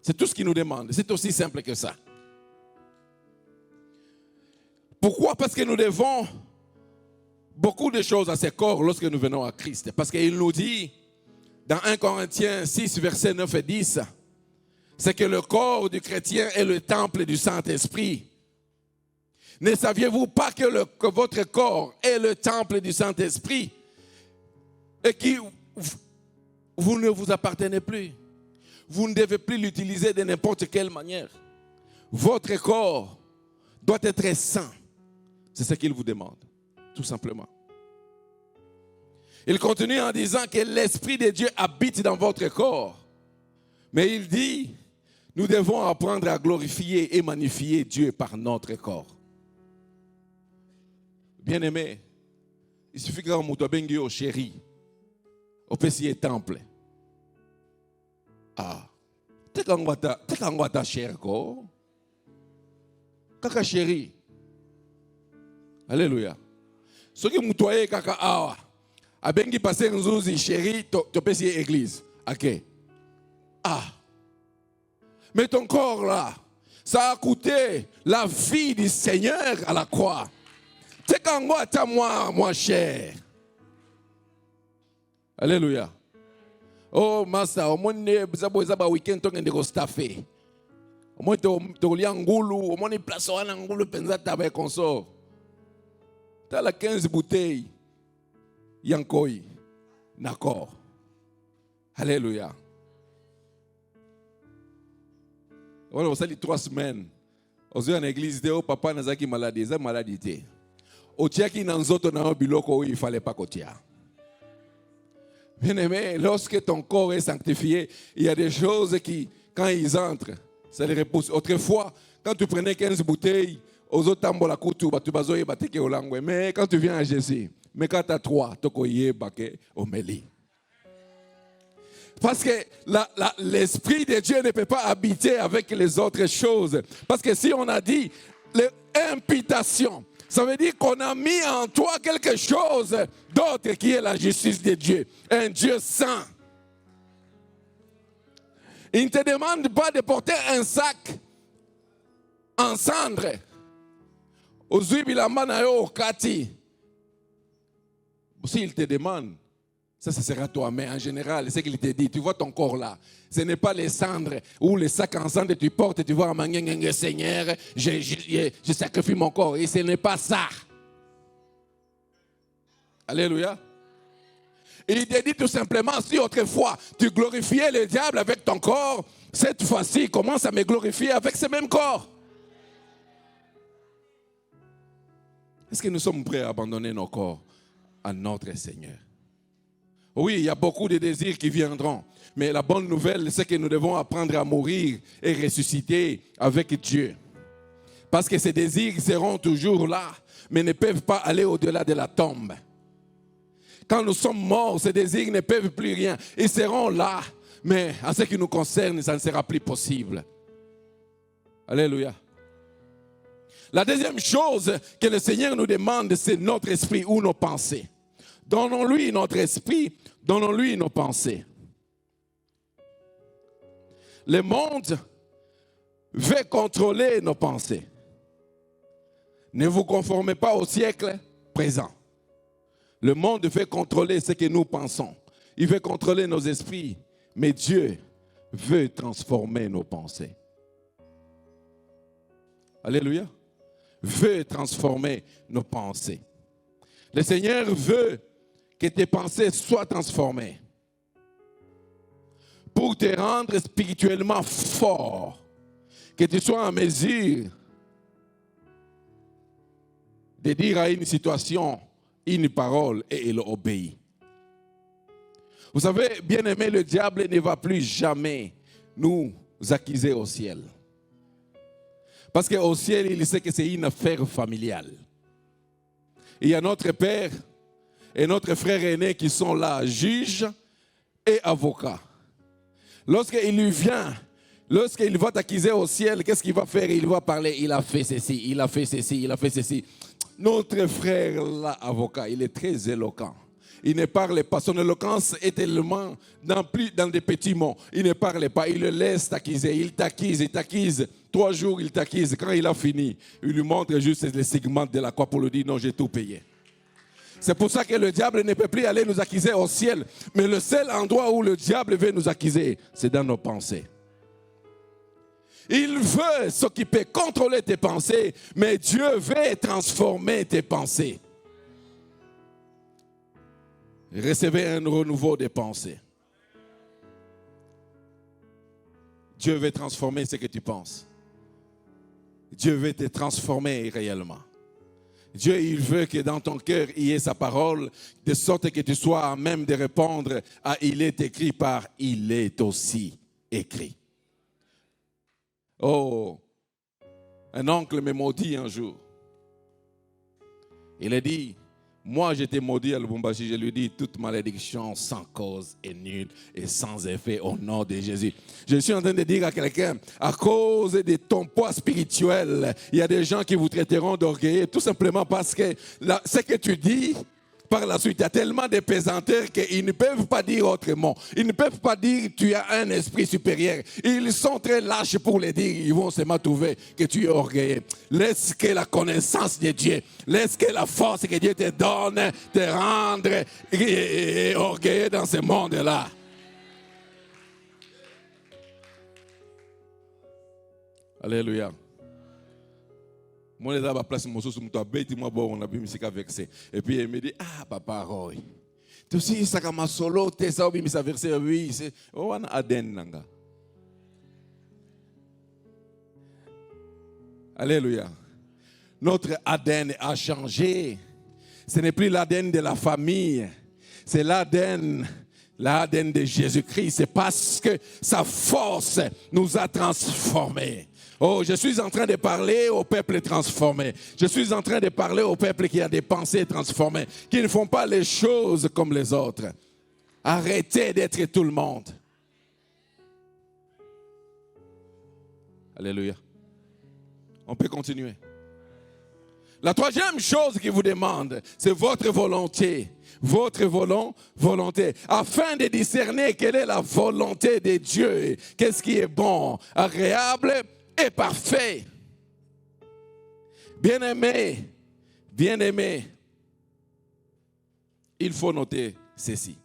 C'est tout ce qu'il nous demande. C'est aussi simple que ça. Pourquoi? Parce que nous devons beaucoup de choses à ce corps lorsque nous venons à Christ. Parce qu'il nous dit, dans 1 Corinthiens 6, versets 9 et 10, c'est que le corps du chrétien est le temple du Saint-Esprit. Ne saviez-vous pas que votre corps est le temple du Saint-Esprit et que vous ne vous appartenez plus? Vous ne devez plus l'utiliser de n'importe quelle manière. Votre corps doit être saint. C'est ce qu'il vous demande. Tout simplement. Il continue en disant que l'Esprit de Dieu habite dans votre corps. Mais il dit, nous devons apprendre à glorifier et magnifier Dieu par notre corps. Bien-aimé, il suffit que nous soyons au chéri, au petit temple. Ah, t'es quand ta chère ko, kaka chéri. Alléluia. Ce qui moutoye kaka awa, abengi passer nzuzi chéri, to petit église. Ok. Ah. Mais ton corps là, ça a coûté la vie du Seigneur à la croix. T'es quand moi cher. Alléluia. Oh, master, au moins, vous week-end, tu as staffé. Au moins, tu as un goulou, au moins, tu place un goulou, tu as un consort. Tu as 15 bouteilles. Yankoi. D'accord. Alléluia. Voilà, vous savez, 3 semaines. Vous avez en église, papa n'a pas maladie, c'est maladie. Au tiaki nanzoto na biloko, il ne fallait pas qu'on tient. Bien-aimé, lorsque ton corps est sanctifié, il y a des choses qui, quand ils entrent, ça les repousse. Autrefois, quand tu prenais 15 bouteilles, aux autres tambours la couture, mais quand tu viens à Jésus, mais quand tu as 3, tu au meli. Parce que l'Esprit de Dieu ne peut pas habiter avec les autres choses. Parce que si on a dit l'imputation, ça veut dire qu'on a mis en toi quelque chose d'autre qui est la justice de Dieu. Un Dieu saint. Il ne te demande pas de porter un sac en cendre. S'il te demande, ça sera toi. Mais en général, c'est ce qu'il te dit. Tu vois ton corps là. Ce n'est pas les cendres ou les sacs en cendre que tu portes et tu vois, Seigneur, je sacrifie mon corps. Et ce n'est pas ça. Alléluia. Et il te dit tout simplement, si autrefois tu glorifiais le diable avec ton corps, cette fois-ci, commence à me glorifier avec ce même corps. Est-ce que nous sommes prêts à abandonner nos corps à notre Seigneur? Oui, il y a beaucoup de désirs qui viendront. Mais la bonne nouvelle, c'est que nous devons apprendre à mourir et ressusciter avec Dieu. Parce que ces désirs seront toujours là, mais ne peuvent pas aller au-delà de la tombe. Quand nous sommes morts, ces désirs ne peuvent plus rien. Ils seront là, mais en ce qui nous concerne, ça ne sera plus possible. Alléluia. La deuxième chose que le Seigneur nous demande, c'est notre esprit ou nos pensées. Donnons-lui notre esprit, donnons-lui nos pensées. Le monde veut contrôler nos pensées. Ne vous conformez pas au siècle présent. Le monde veut contrôler ce que nous pensons. Il veut contrôler nos esprits. Mais Dieu veut transformer nos pensées. Alléluia. Veut transformer nos pensées. Le Seigneur veut que tes pensées soient transformées pour te rendre spirituellement fort, que tu sois en mesure de dire à une situation une parole et il obéit. Vous savez, bien aimé, le diable ne va plus jamais nous accuser au ciel. Parce qu'au ciel, il sait que c'est une affaire familiale. Il y a notre père et notre frère aîné qui sont là, juges et avocats. Lorsqu'il lui vient, lorsqu'il va t'accuser au ciel, qu'est-ce qu'il va faire? Il va parler, il a fait ceci, il a fait ceci, il a fait ceci. Notre frère là, avocat, il est très éloquent. Il ne parle pas. Son éloquence est tellement dans des petits mots. Il ne parle pas. Il le laisse t'accuser. Il t'accuse. 3 jours, il t'accuse. Quand il a fini, il lui montre juste les segments de la croix pour lui dire non, j'ai tout payé. C'est pour ça que le diable ne peut plus aller nous accuser au ciel. Mais le seul endroit où le diable veut nous accuser, c'est dans nos pensées. Il veut s'occuper, contrôler tes pensées, mais Dieu veut transformer tes pensées. Recevez un renouveau des pensées. Dieu veut transformer ce que tu penses. Dieu veut te transformer réellement. Dieu, il veut que dans ton cœur, il y ait sa parole, de sorte que tu sois à même de répondre à « il est écrit » par « il est aussi écrit ». Oh, un oncle me maudit un jour. Il a dit, moi j'étais maudit à Lubumbashi, je lui dis, toute malédiction sans cause est nulle et sans effet au nom de Jésus. Je suis en train de dire à quelqu'un, à cause de ton poids spirituel, il y a des gens qui vous traiteront d'orgueilleux, tout simplement parce que ce que tu dis, par la suite, il y a tellement de pesanteurs qu'ils ne peuvent pas dire autrement. Ils ne peuvent pas dire tu as un esprit supérieur. Ils sont très lâches pour le dire. Ils vont seulement trouver que tu es orgueilleux. Laisse que la connaissance de Dieu, laisse que la force que Dieu te donne te rendre orgueilleux dans ce monde-là. Alléluia. Moi, je suis à la place, je suis on a vu verset. Et puis, il me dit, ah, papa, Roy. Tu sais, ça comme solo, tu sais, ça verset, oui, c'est, oh, on a Aden, nanga. Alléluia. Notre ADN a changé. Ce n'est plus l'ADN de la famille, c'est l'ADN de Jésus-Christ. C'est parce que sa force nous a transformés. Oh, je suis en train de parler au peuple transformé. Je suis en train de parler au peuple qui a des pensées transformées, qui ne font pas les choses comme les autres. Arrêtez d'être tout le monde. Alléluia. On peut continuer. La troisième chose qu'il vous demande, c'est votre volonté. Votre volonté. Afin de discerner quelle est la volonté de Dieu. Qu'est-ce qui est bon, agréable et parfait. Bien-aimé, il faut noter ceci.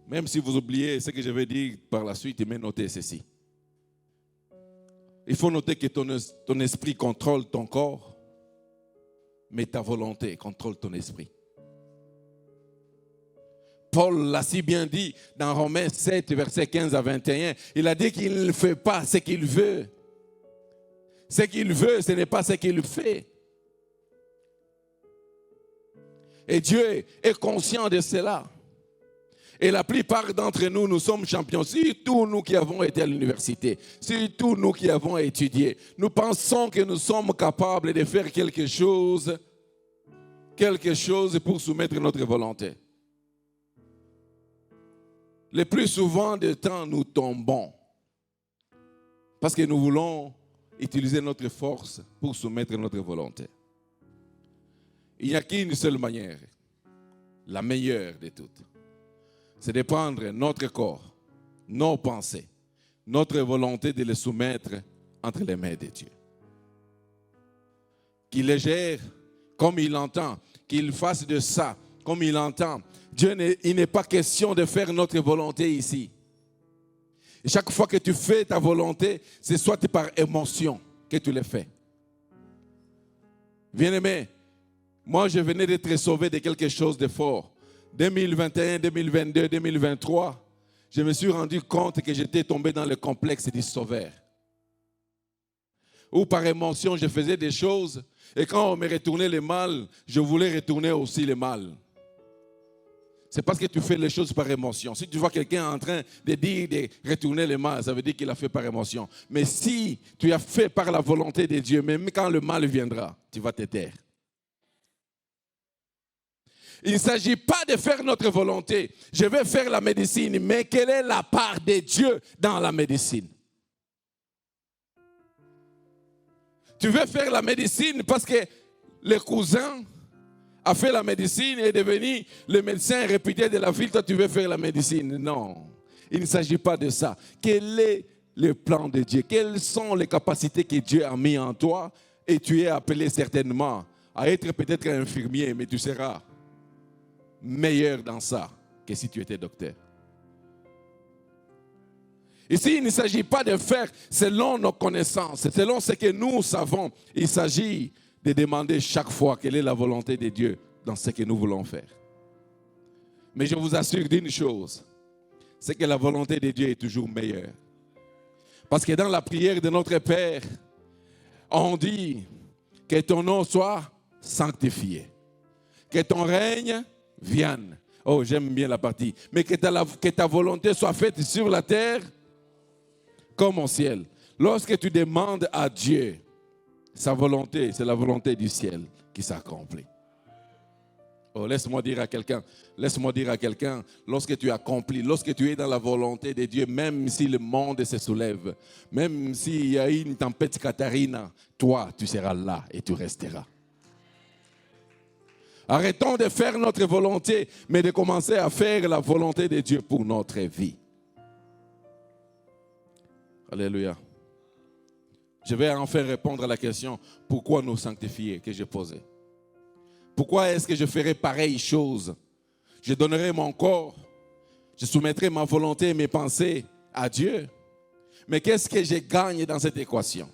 Même si vous oubliez ce que je vais dire par la suite, mais notez ceci. Il faut noter que ton esprit contrôle ton corps, mais ta volonté contrôle ton esprit. Paul l'a si bien dit dans Romains 7, versets 15 à 21. Il a dit qu'il ne fait pas ce qu'il veut. Ce qu'il veut, ce n'est pas ce qu'il fait. Et Dieu est conscient de cela. Et la plupart d'entre nous, nous sommes champions. Surtout nous qui avons été à l'université. Surtout nous qui avons étudié. Nous pensons que nous sommes capables de faire quelque chose pour soumettre notre volonté. Le plus souvent du temps, nous tombons. Parce que nous voulons utiliser notre force pour soumettre notre volonté. Il n'y a qu'une seule manière, la meilleure de toutes. C'est de prendre notre corps, nos pensées, notre volonté de les soumettre entre les mains de Dieu. Qu'il les gère comme il entend, qu'il fasse de ça comme il entend. Il n'est pas question de faire notre volonté ici. Et chaque fois que tu fais ta volonté, c'est soit par émotion que tu le fais. Bien-aimé, moi je venais d'être sauvé de quelque chose de fort. 2021, 2022, 2023, je me suis rendu compte que j'étais tombé dans le complexe du sauveur. Où par émotion, je faisais des choses et quand on me retournait le mal, je voulais retourner aussi le mal. C'est parce que tu fais les choses par émotion. Si tu vois quelqu'un en train de dire de retourner le mal, ça veut dire qu'il a fait par émotion. Mais si tu as fait par la volonté de Dieu, même quand le mal viendra, tu vas te taire. Il ne s'agit pas de faire notre volonté. Je vais faire la médecine, mais quelle est la part de Dieu dans la médecine? Tu veux faire la médecine parce que le cousin a fait la médecine et est devenu le médecin réputé de la ville, toi tu veux faire la médecine. Non, il ne s'agit pas de ça. Quel est le plan de Dieu? Quelles sont les capacités que Dieu a mis en toi? Et tu es appelé certainement à être peut-être infirmier, mais tu seras meilleur dans ça que si tu étais docteur. Ici, il ne s'agit pas de faire selon nos connaissances, selon ce que nous savons. Il s'agit de demander chaque fois quelle est la volonté de Dieu dans ce que nous voulons faire. Mais je vous assure d'une chose, c'est que la volonté de Dieu est toujours meilleure. Parce que dans la prière de notre Père, on dit que ton nom soit sanctifié, que ton règne vienne. Oh, j'aime bien la partie. Mais que ta volonté soit faite sur la terre comme au ciel. Lorsque tu demandes à Dieu sa volonté, c'est la volonté du ciel qui s'accomplit. Oh, laisse-moi dire à quelqu'un, lorsque tu accomplis, lorsque tu es dans la volonté de Dieu, même si le monde se soulève, même s'il y a une tempête Katharina, toi, tu seras là et tu resteras. Arrêtons de faire notre volonté, mais de commencer à faire la volonté de Dieu pour notre vie. Alléluia. Je vais enfin répondre à la question, pourquoi nous sanctifier, que j'ai posée. Pourquoi est-ce que je ferai pareille chose? Je donnerai mon corps, je soumettrai ma volonté et mes pensées à Dieu. Mais qu'est-ce que je gagne dans cette équation?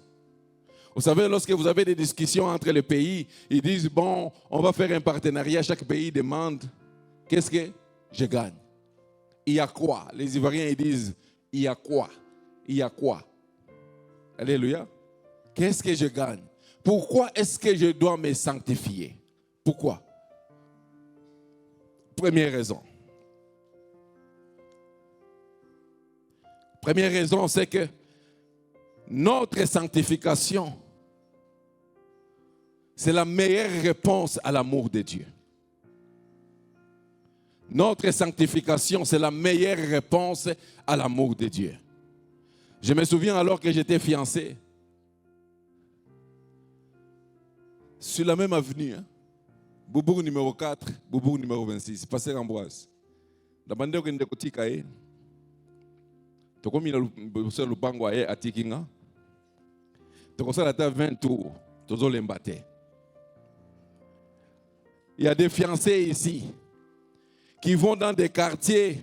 Vous savez, lorsque vous avez des discussions entre les pays, ils disent, bon, on va faire un partenariat, chaque pays demande, qu'est-ce que je gagne? Il y a quoi? Les Ivoiriens, ils disent, il y a quoi? Il y a quoi? Alléluia. Qu'est-ce que je gagne? Pourquoi est-ce que je dois me sanctifier? Pourquoi? Première raison. Première raison, c'est que notre sanctification, c'est la meilleure réponse à l'amour de Dieu. Notre sanctification, c'est la meilleure réponse à l'amour de Dieu. Je me souviens alors que j'étais fiancé, sur la même avenue, Boubourg numéro 4, Boubourg numéro 26, Pasteur Ambroise. La bande de Kotikae, Tokomi le Lupango à Tikinga, Tokosa la 20 tours, Tozo l'embate. Il y a des fiancés ici qui vont dans des quartiers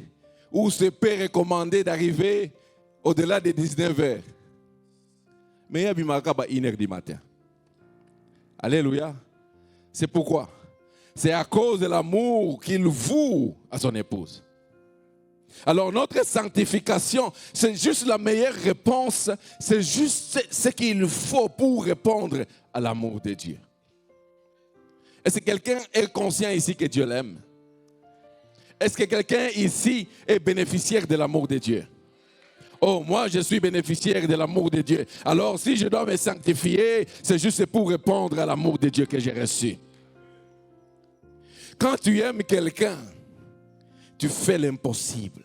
où c'est peut recommander d'arriver au-delà de 19h. Mais il y a 1h du matin. Alléluia. C'est pourquoi? C'est à cause de l'amour qu'il voue à son épouse. Alors notre sanctification, c'est juste la meilleure réponse, c'est juste ce qu'il faut pour répondre à l'amour de Dieu. Est-ce que quelqu'un est conscient ici que Dieu l'aime? Est-ce que quelqu'un ici est bénéficiaire de l'amour de Dieu? Oh, moi je suis bénéficiaire de l'amour de Dieu. Alors si je dois me sanctifier, c'est juste pour répondre à l'amour de Dieu que j'ai reçu. Quand tu aimes quelqu'un, tu fais l'impossible.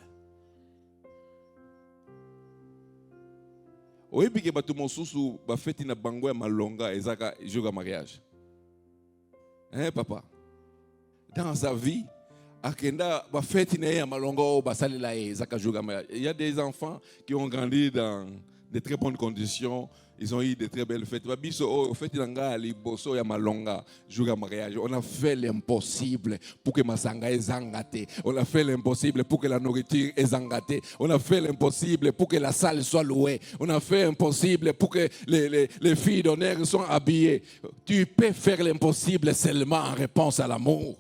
Oui, puis que tu m'as ba fête na bango malonga ezaka jour mariage. Hein papa? Dans sa vie, akenda ba fête na malonga ba salela ezaka jour mariage. Il y a des enfants qui ont grandi dans de très bonnes conditions. Ils ont eu de très belles fêtes. On a fait l'impossible pour que Masanga est zangaté. On a fait l'impossible pour que la nourriture est zangatée. On a fait l'impossible pour que la salle soit louée. On a fait l'impossible pour que les filles d'honneur soient habillées. Tu peux faire l'impossible seulement en réponse à l'amour.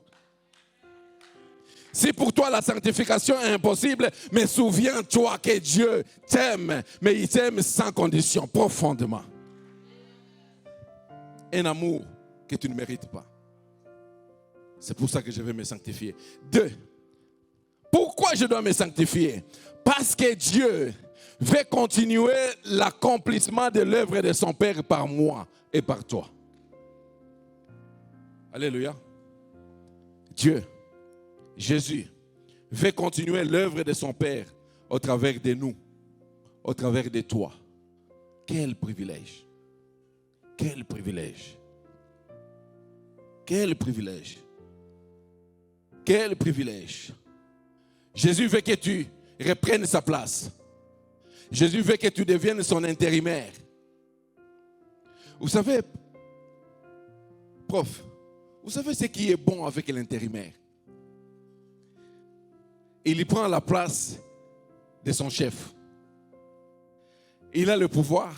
Si pour toi la sanctification est impossible, mais souviens-toi que Dieu t'aime, mais il t'aime sans condition, profondément. Un amour que tu ne mérites pas. C'est pour ça que je vais me sanctifier. 2. Pourquoi je dois me sanctifier? Parce que Dieu veut continuer l'accomplissement de l'œuvre de son Père par moi et par toi. Alléluia. Dieu, Jésus, veut continuer l'œuvre de son Père au travers de nous, au travers de toi. Quel privilège! Quel privilège! Quel privilège! Quel privilège! Jésus veut que tu reprennes sa place. Jésus veut que tu deviennes son intérimaire. Vous savez, prof, vous savez ce qui est bon avec l'intérimaire? Il y prend la place de son chef. Il a le pouvoir,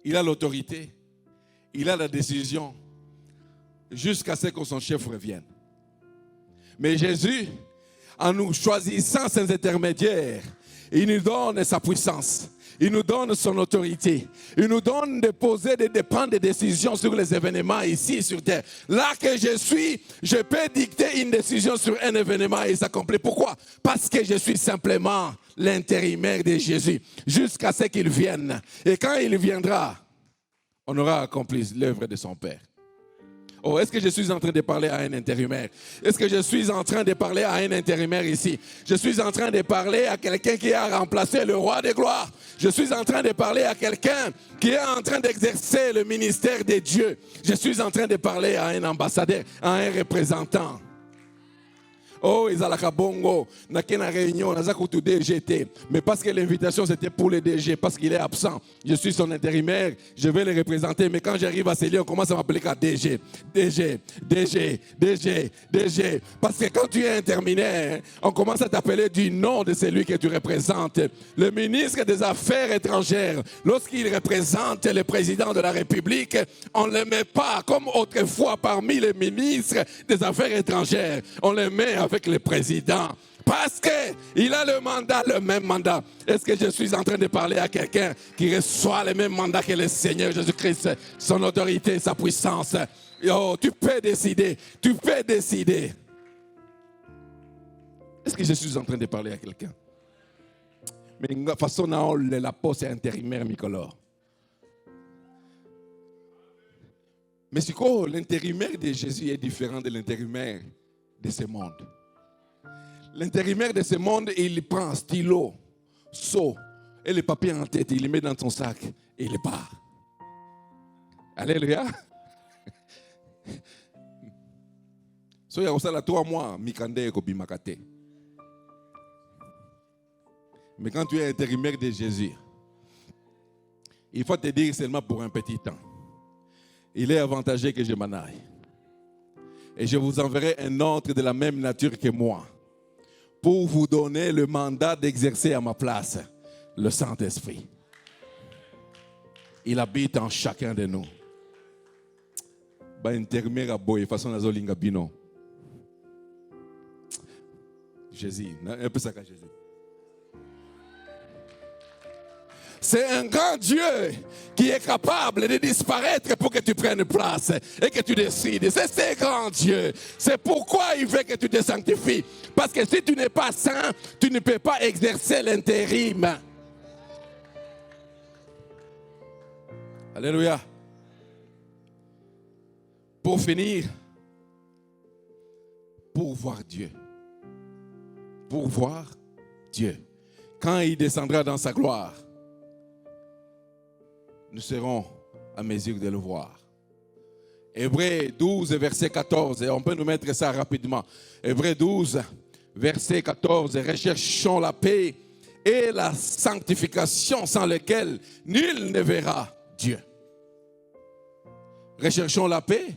il a l'autorité, il a la décision jusqu'à ce que son chef revienne. Mais Jésus, en nous choisissant ses intermédiaires, il nous donne sa puissance. Il nous donne son autorité. Il nous donne de prendre des décisions sur les événements ici sur terre. Là que je suis, je peux dicter une décision sur un événement et s'accomplir. Pourquoi? Parce que je suis simplement l'intérimaire de Jésus jusqu'à ce qu'il vienne. Et quand il viendra, on aura accompli l'œuvre de son Père. Oh, est-ce que je suis en train de parler à un intérimaire? Est-ce que je suis en train de parler à un intérimaire ici? Je suis en train de parler à quelqu'un qui a remplacé le roi de gloire. Je suis en train de parler à quelqu'un qui est en train d'exercer le ministère de Dieu. Je suis en train de parler à un ambassadeur, à un représentant. Oh, Izalaka Bongo, n'a qu'une réunion, n'a pas DGT. Mais parce que l'invitation c'était pour le DG, parce qu'il est absent. Je suis son intérimaire, je vais le représenter. Mais quand j'arrive à ce lieu, on commence à m'appeler qu'à DG. Parce que quand tu es intérimaire, on commence à t'appeler du nom de celui que tu représentes. Le ministre des Affaires étrangères, lorsqu'il représente le président de la République, on ne le met pas comme autrefois parmi les ministres des Affaires étrangères. On le met avec le président. Parce qu'il a le mandat, le même mandat. Est-ce que je suis en train de parler à quelqu'un qui reçoit le même mandat que le Seigneur Jésus-Christ, son autorité, sa puissance? Oh, tu peux décider. Tu peux décider. Est-ce que je suis en train de parler à quelqu'un? Mais de toute façon, la poste est intérimaire, Nicolas. Mais c'est quoi l'intérimaire de Jésus est différent de l'intérimaire de ce monde? L'intérimaire de ce monde, il prend un stylo, seau et le papier en tête, il le met dans son sac et il part. Alléluia. So ya osala 3 mois, mikande ko bimakate. Mais quand tu es intérimaire de Jésus, il faut te dire seulement pour un petit temps. Il est avantageux que je m'en aille. Et je vous enverrai un autre de la même nature que moi, pour vous donner le mandat d'exercer à ma place le Saint-Esprit. Il habite en chacun de nous. Jésus, un peu ça qu'à Jésus. C'est un grand Dieu qui est capable de disparaître pour que tu prennes place et que tu décides. C'est un grand Dieu. C'est pourquoi il veut que tu te sanctifies. Parce que si tu n'es pas saint, tu ne peux pas exercer l'intérim. Alléluia. Pour finir, pour voir Dieu. Pour voir Dieu. Quand il descendra dans sa gloire, nous serons à mesure de le voir. Hébreux 12, verset 14. Et on peut nous mettre ça rapidement. Hébreux 12, verset 14. Recherchons la paix et la sanctification sans lesquelles nul ne verra Dieu. Recherchons la paix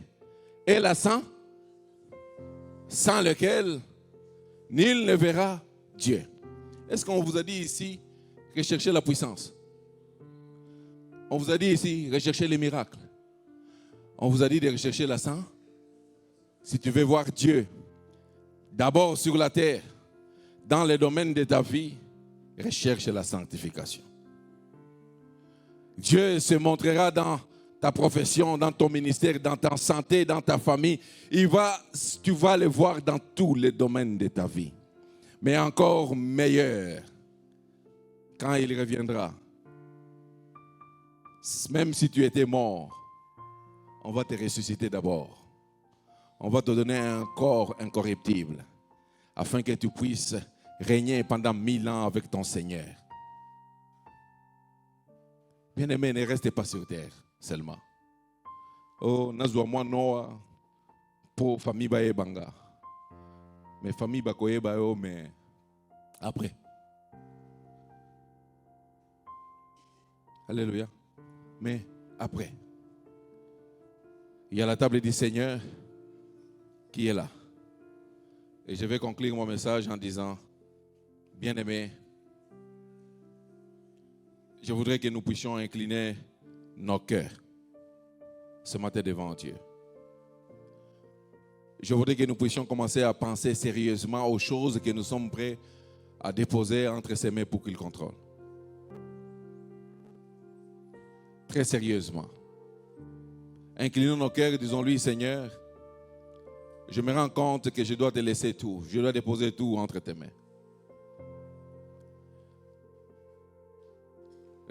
et la sanctification sans lesquelles nul ne verra Dieu. Est-ce qu'on vous a dit ici, rechercher la puissance? On vous a dit ici, rechercher les miracles. On vous a dit de rechercher la sainteté. Si tu veux voir Dieu, d'abord sur la terre, dans les domaines de ta vie, recherche la sanctification. Dieu se montrera dans ta profession, dans ton ministère, dans ta santé, dans ta famille. Tu vas le voir dans tous les domaines de ta vie. Mais encore meilleur, quand il reviendra. Même si tu étais mort, on va te ressusciter d'abord. On va te donner un corps incorruptible afin que tu puisses régner pendant 1000 ans avec ton Seigneur. Bien-aimé, ne restez pas sur terre seulement. Oh, nazwa moi Noah pour famille bae banga. Mais famille bakoye bae mais après. Alléluia. Mais après, il y a la table du Seigneur qui est là. Et je vais conclure mon message en disant, bien-aimés, je voudrais que nous puissions incliner nos cœurs ce matin devant Dieu. Je voudrais que nous puissions commencer à penser sérieusement aux choses que nous sommes prêts à déposer entre ses mains pour qu'il contrôle. Très sérieusement. Inclinons nos cœurs et disons-lui, Seigneur, je me rends compte que je dois te laisser tout. Je dois déposer tout entre tes mains.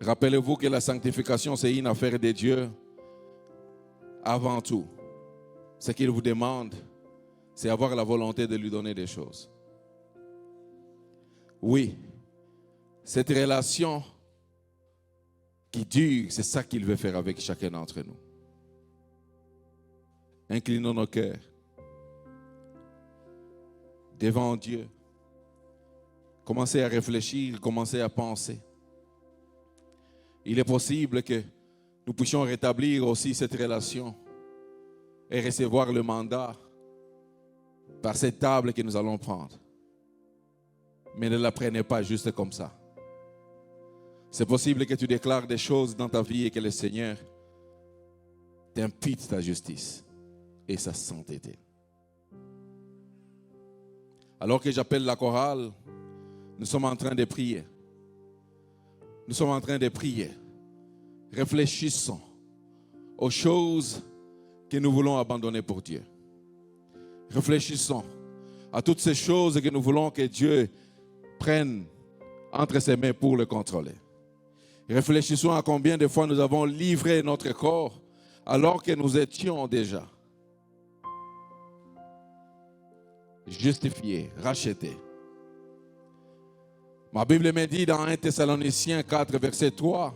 Rappelez-vous que la sanctification, c'est une affaire de Dieu avant tout. Ce qu'il vous demande, c'est avoir la volonté de lui donner des choses. Oui, cette relation qui dure, c'est ça qu'il veut faire avec chacun d'entre nous. Inclinons nos cœurs devant Dieu. Commencez à réfléchir, commencez à penser. Il est possible que nous puissions rétablir aussi cette relation et recevoir le mandat par cette table que nous allons prendre. Mais ne la prenez pas juste comme ça. C'est possible que tu déclares des choses dans ta vie et que le Seigneur t'impute ta justice et sa sainteté. Alors que j'appelle la chorale, nous sommes en train de prier. Nous sommes en train de prier. Réfléchissons aux choses que nous voulons abandonner pour Dieu. Réfléchissons à toutes ces choses que nous voulons que Dieu prenne entre ses mains pour le contrôler. Réfléchissons à combien de fois nous avons livré notre corps alors que nous étions déjà justifiés, rachetés. Ma Bible me dit dans 1 Thessaloniciens 4, verset 3,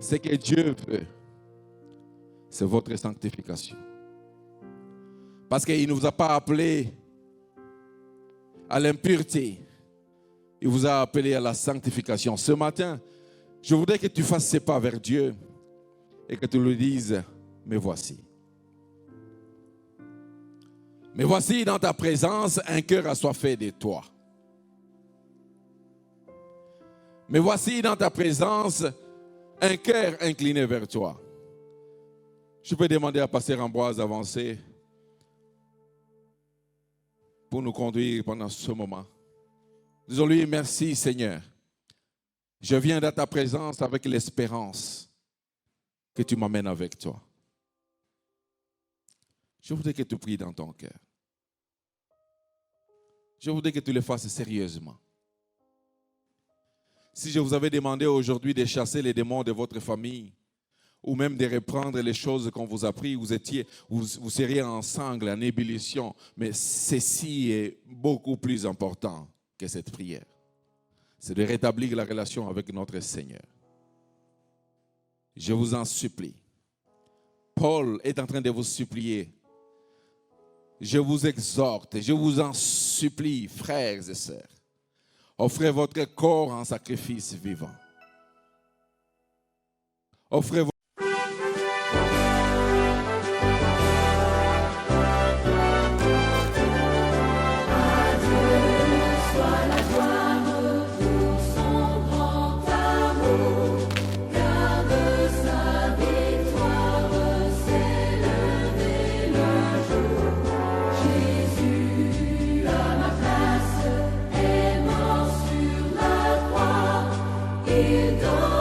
ce que Dieu veut, c'est votre sanctification. Parce qu'il ne vous a pas appelé à l'impureté, il vous a appelé à la sanctification. Ce matin, je voudrais que tu fasses ces pas vers Dieu et que tu lui dises, me voici. Me voici dans ta présence, un cœur assoiffé de toi. Me voici dans ta présence, un cœur incliné vers toi. Je peux demander à Pasteur Ambroise d'avancer pour nous conduire pendant ce moment. Disons-lui, merci Seigneur. Je viens dans ta présence avec l'espérance que tu m'amènes avec toi. Je voudrais que tu pries dans ton cœur. Je voudrais que tu le fasses sérieusement. Si je vous avais demandé aujourd'hui de chasser les démons de votre famille, ou même de reprendre les choses qu'on vous a prises, vous seriez en sangle, en ébullition, mais ceci est beaucoup plus important que cette prière. C'est de rétablir la relation avec notre Seigneur. Je vous en supplie. Paul est en train de vous supplier. Je vous exhorte, je vous en supplie, frères et sœurs. Offrez votre corps en sacrifice vivant. Offrez votre Il donne